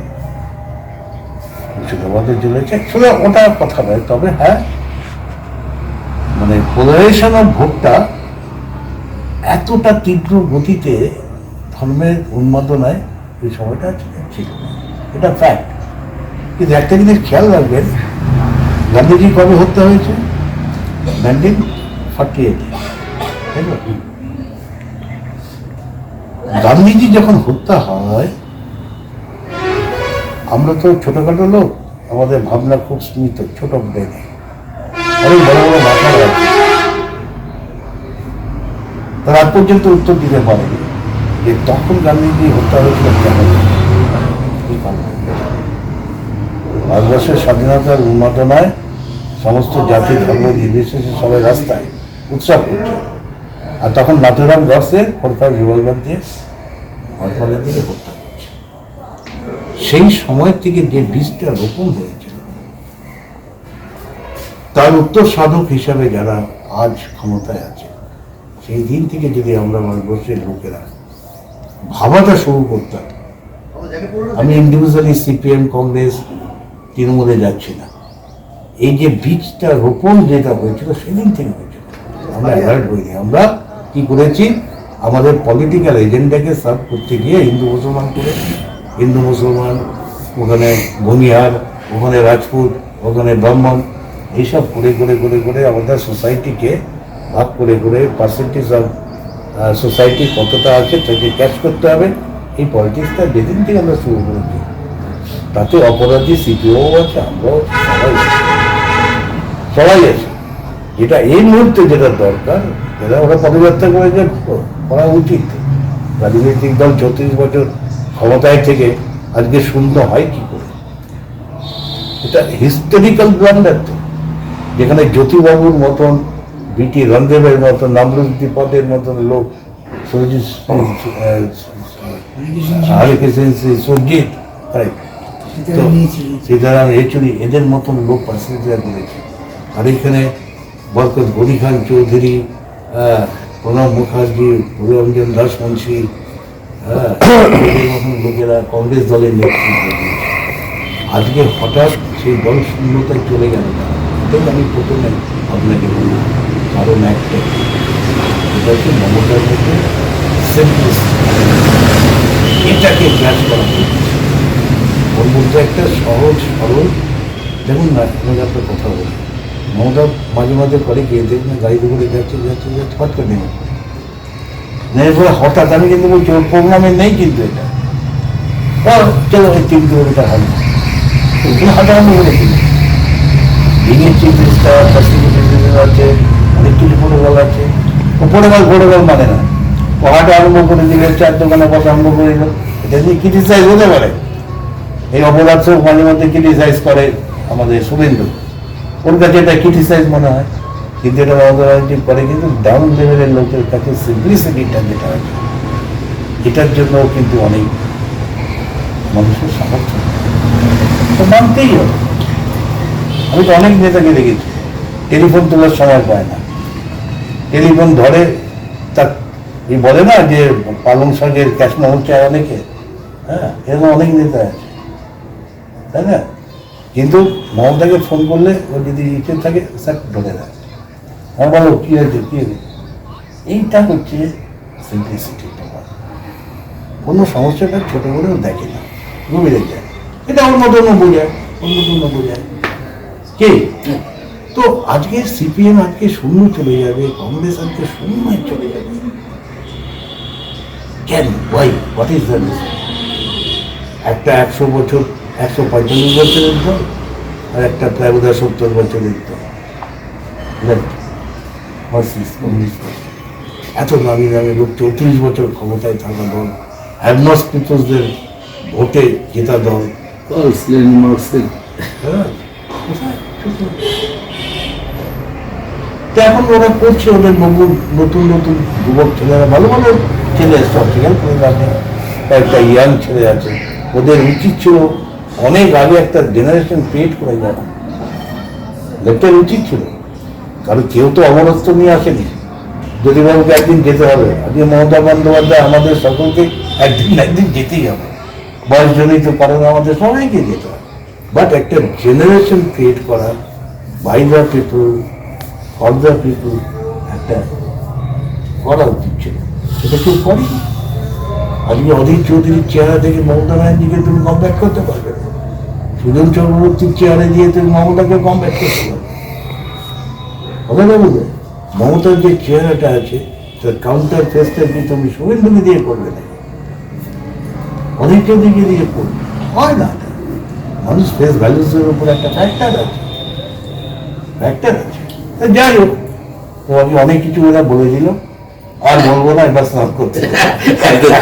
মুর্শিদাবাদও জ্বলেছে। আসলে ওটা কথা নয়, তবে হ্যাঁ মানে পোলারাইজেশন অফ ভোটটা এতটা তীব্র গতিতে ধর্মের উন্মাদনায় এই সময়টা ছিল, এটা ফ্যাক্ট। কিন্তু একটা জিনিস খেয়াল রাখবেন, গান্ধীজি কবে হত্যা হয়েছে? 1948। গান্ধীজি যখন হত্যা হয়, আমরা তো ছোটখাটো লোক, আমাদের ভাবনা খুব সীমিত, ছোট ব্রেনে, অনেক বড় বড় মাথা আছে, তারা আজ পর্যন্ত উত্তর দিতে পারেনি যে তখন গান্ধীজি হত্যা হয়েছিল কেন, কি কারণে। ভারতবর্ষের স্বাধীনতার উন্মাদনায় সমস্ত জাতি ধর্ম নির্বিশেষে সবাই রাস্তায় উৎসব করছে, আর তখন নাথুরাম গডসে খোরকার রিভলভার দিয়ে হরপালের দিকে হত্যা করছে। সেই সময় থেকে যে বীজটা রোপণ হয়েছিল, তার উত্তর সাধক হিসাবে যারা আজ ক্ষমতায় আছে, সেই দিন থেকে যদি আমরা ভারতবর্ষের লোকেরা ভাবাটা শুরু করতাম, আমি ইন্ডিভিজুয়ালি সিপিএম, কংগ্রেস, তৃণমূলে যাচ্ছি না, এই যে বীজটা রোপণ যেটা হয়েছিল সেদিন থেকে হয়েছিল, আমরা অ্যালার্ট হইনি। আমরা কি করেছি, আমাদের পলিটিক্যাল এজেন্ডাকে সার্ভ করতে গিয়ে হিন্দু মুসলমান করে, হিন্দু মুসলমান, ওখানে ভূমিহার, ওখানে রাজপুত, ওখানে ব্রাহ্মণ, এইসব করে করে করে করে আমাদের সোসাইটিকে ভাগ করে করে পার্সেন্টেজ অফ সোসাইটি কতটা আছে তাকে ক্যাচ করতে হবে, এই পলিটিক্সটা যেদিন থেকে আমরা শুরু করেছি, তাতে অপরাধী সিপিও আছে, আমরাও সবাই আছে। যেটা এই মুহূর্তে যেটা দরকার, যেটা ওরা পদযাত্রা করে যে করা উচিত, রাজনৈতিক দল 34 বছর ক্ষমতায় থেকে আজকে শূন্য হয় কি করে, এটা হিস্টোরিক্যাল ব্লান্ডার তো, যেখানে জ্যোতিবাবুর মতন, বিটি রণদেবের মতন, নামরুদ্দি পদের মতন লোক, সুরজিৎ, সীতারাম ইয়েচুরি, এদের মতন লোক পার্সেন্টেজ করেছে। আর এখানে বরকত গনি খান চৌধুরী, প্রণব মুখার্জি, রঞ্জন দাস মুন্সি, এদের মতন লোকেরা কংগ্রেস দলের নেতৃত্ব দিয়েছে। আজকে হঠাৎ সেই দল শূন্যতায় চলে গেল, এটাই আমি প্রথমে আপনাকে বললাম। কারণ একটা, এটা হচ্ছে মমতার মধ্যে এটাকে ক্লাস করা হয়েছে, ওর মধ্যে একটা সহজ সরল, দেখুন না আপনাকে একটা কথা বলি, মমতা মাঝে মাঝে করে গিয়ে দেখুন গাড়িতে করে যাচ্ছে যাচ্ছে যাচ্ছে, হট করে নেমে পড়ে হঠাৎ, আমি কিন্তু বলছি ওর প্রোগ্রামে নেই কিন্তু এটা, চলো 3 কিলোমিটার হাঁটবো, হাঁটাহাঁটি করে কিনে ভেঙে চিফ মিনিস্টার আছে, অনেক কিছু প্রোটোকল আছে, ও প্রোটোকল মানে না, ও হাঁটা আরম্ভ করে দিলে, 4 দোকানে বসা আরম্ভ করে দিল, এটা নিয়ে ক্রিটিসাইজ হতে পারে। এই অপরাধ সব মাঝে মধ্যে ক্রিটিসাইজ করে আমাদের শুভেন্দু, ওর কাছে এটা ক্রিটিসাইজ মনে হয়, কিন্তু এটা অপরাধ করে কিন্তু ডাউন লেভেলের লোকের কাছে সিম্পলিসিটিটা যেটা আছে, এটার জন্য কিন্তু অনেক মানুষের সামর্থ্য তো মানতেই হবে। আমি তো অনেক নেতাকে দেখেছি টেলিফোন তোলার সময় পায় না, টেলিফোন ধরে তার এই বলে না যে পালং শাকের ক্যাশমাউল চায় অনেকে, হ্যাঁ, এরকম অনেক নেতা আছে, তাই না? কিন্তু মমতাকে ফোন করলে ও যদি ইচ্ছে থাকে স্যার ধরে দেয়, হ্যাঁ বলো কী হয়েছে কী হয়েছে, এইটা হচ্ছে সিম্পলিসিটি। কোনো সমস্যাটা ছোটো করেও দেখে না, গভীরে যায়, এটা ওর মতন বোঝায়, ওর মতন বোঝায় কে। তো আজকে সিপিএম আজকে শূন্য চলে যাবে, কংগ্রেস আজকে শূন্যই চলে যাবে, কেন? Why? What is the reason? একটা 100 বছর, 145 বছরের দল, আর একটা প্রায় 70 বছরের দল, এত দামি দামি লোক, 34 বছর ক্ষমতায় থাকা দল, হ্যাভনস পিপলসদের ভোটে জেতা দল, এখন ওরা করছে, ওদের নতুন নতুন যুবক ছেলেরা, ভালো ভালো ছেলে সব সেখানে করে রাখে, কয়েকটা ইয়াং ছেলে আছে, ওদের উচিত ছিল অনেক আগে একটা জেনারেশন ক্রিয়েট করে যাওয়া, লোকটার উচিত ছিল। কারণ কেউ তো অমরত্ব নিয়ে আসেনি, জ্যোতিবাবুকে একদিন যেতে হবে, আজকে মমতা বন্দ্যোপাধ্যায় আমাদের সকলকে একদিন না একদিন যেতেই হবে, বয়সজনিত কারণে আমাদের সবাইকে যেতে হবে, বাট একটা জেনারেশন ক্রিয়েট করা, by the people, for the people, একটা করা উচিত ছিল, সেটা কেউ করেনি। আজকে অধীর চৌধুরীর চেহারা থেকে মমতা ব্যানার্জিকে তুমি কমব্যাক করতে পারবে, সুজন চক্রবর্তীর চেহারা দিয়ে তুমি মমতাকে কমব্যাক করতে পারবে, কথা না বুঝলে? মমতার যে চেহারাটা আছে তার কাউন্টার ফেসটা কি তুমি শুভেন্দুকে দিয়ে করবে না? অনেকটা দিকে পড়বে, হয় না। মানুষ ফেস ভ্যালুসের উপর একটা ফ্যাক্টর আছে। যাই হোক, তো আমি অনেক কিছু ওরা বলে দিল, আর বলবো না, এবার স্নান করতে। একদম,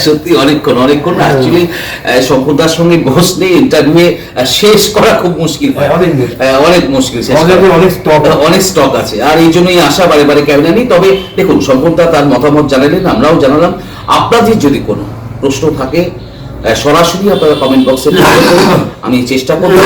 সত্যি অনেকক্ষণ অ্যাকচুয়ালি সম্পদার সঙ্গে বসলে ইন্টারভিউ শেষ করা খুব মুশকিল হয়, অনেক মুশকিল, অনেক স্টক আছে। আর এই জন্যই আশা বারে বারে ক্যাবিনেট নেই। তবে দেখুন, সম্পদা তার মতামত জানালেন, আমরাও জানালাম। আপনাদের যদি কোনো প্রশ্ন থাকে সরাসরি আপনারা কমেন্ট বক্সে আমি চেষ্টা করবো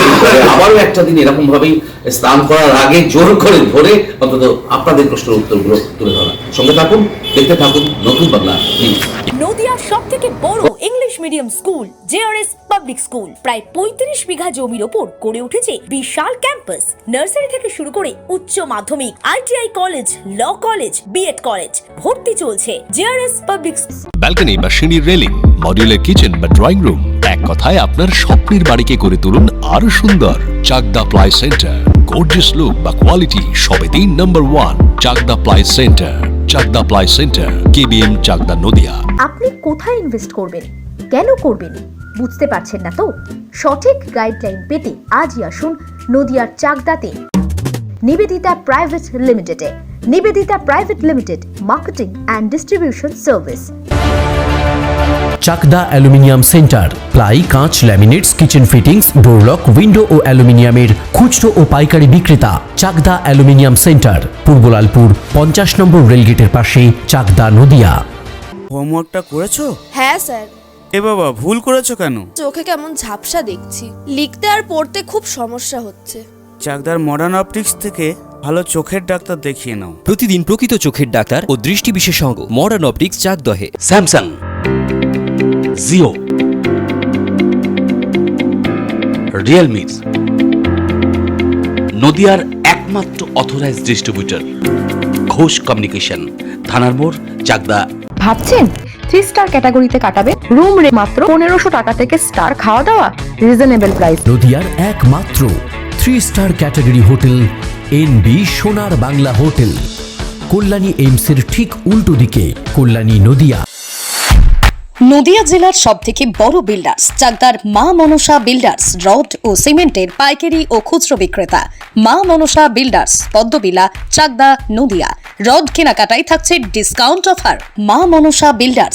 আবারও একটা দিন এরকম ভাবেই স্নান করার আগে জোর করে ধরে অন্তত আপনাদের প্রশ্নের উত্তরগুলো তুলে ধরা। সঙ্গে থাকুন, দেখতে থাকুন নতুন বাংলা নিউজ। নদিয়ার সবথেকে বড় English medium school JRS public school প্রায় 35 বিঘা জমির ওপর গড়ে উঠেছে বিশাল ক্যাম্পাস। নার্সারি থেকে শুরু করে উচ্চ মাধ্যমিক, ITI college, law college, BEd college, ভর্তি চলছে জেআরএস পাবলিক। ব্যালকনি বা সিঁড়ির রেলিং, মডিউলার কিচেন বা ড্রয়িং রুম, এক কথায় আপনার স্বপ্নের বাড়িকে করে তুলুন আরো সুন্দর। Chakdah ply centre, gorgeous look বা কোয়ালিটি সবে 3 নম্বর 1 Chakdah ply centre. Chakdah ply centre, KBM, Chakdah, Nadia. আপনি কোথায় ইনভেস্ট করবেন, কেন করবেন, বুঝতে পারছেন না তো? সঠিক গাইডলাইন পেতে আজই আসুন নদিয়ার চাকদাতে নিবেদিতা প্রাইভেট লিমিটেডে। Nivedita private limited, marketing and distribution service. Chakdah aluminium centre, ply, কাঁচ, laminates, kitchen fittings, door lock, window ও অ্যালুমিনিয়ামের খুচরো ও পাইকারি বিক্রেতা। Chakdah aluminium centre, Purbalalpur 50 number রেলগেটের পাশে, চাকদা, নদিয়া। হোমওয়ার্কটা করেছো? হ্যাঁ স্যার। এ বাবা, ভুল করেছো কেন? চোখে কেমন ঝাপসা দেখছি, লিখতে আর পড়তে খুব সমস্যা হচ্ছে। চাকদার মডার্ন অপটিক্স থেকে ভালো চোখের ডাক্তার দেখিয়ে নাও। প্রতিদিন প্রকৃত চোখের ডাক্তার ও দৃষ্টি বিশেষজ্ঞ মডার্ন অপটিক্স, চাকদহে। স্যামসাং, জিও, রিয়েলমি, নদিয়ার একমাত্র অথরাইজড ডিস্ট্রিবিউটর ঘোষ কমিউনিকেশন, থানার মোড়, চাকদা। ভাবছেন 3 স্টার ক্যাটাগরিতে কাটাবে? রুম রে মাত্র 1500 টাকা থেকে স্টার, খাওয়া দাওয়া রিজনেবল প্রাইস। নদিয়ার একমাত্র 3 স্টার ক্যাটাগরি হোটেল এনবি সোনার বাংলা হোটেল, কল্যাণী এইমসের ঠিক উল্টো দিকে, কল্যাণী, নদিয়া। নদিয়া জেলার সবথেকে বড় বিল্ডার্স চাকদার মা মনসা বিল্ডার্স, রড ও সিমেন্টের পাইকারি ও খুচরো বিক্রেতা। মা মনসা বিল্ডার্স, পদ্মবিলা, চাকদা, নদিয়া। রড কেনাকাটায় থাকছে ডিসকাউন্ট অফার। মা মনসা বিল্ডার্স,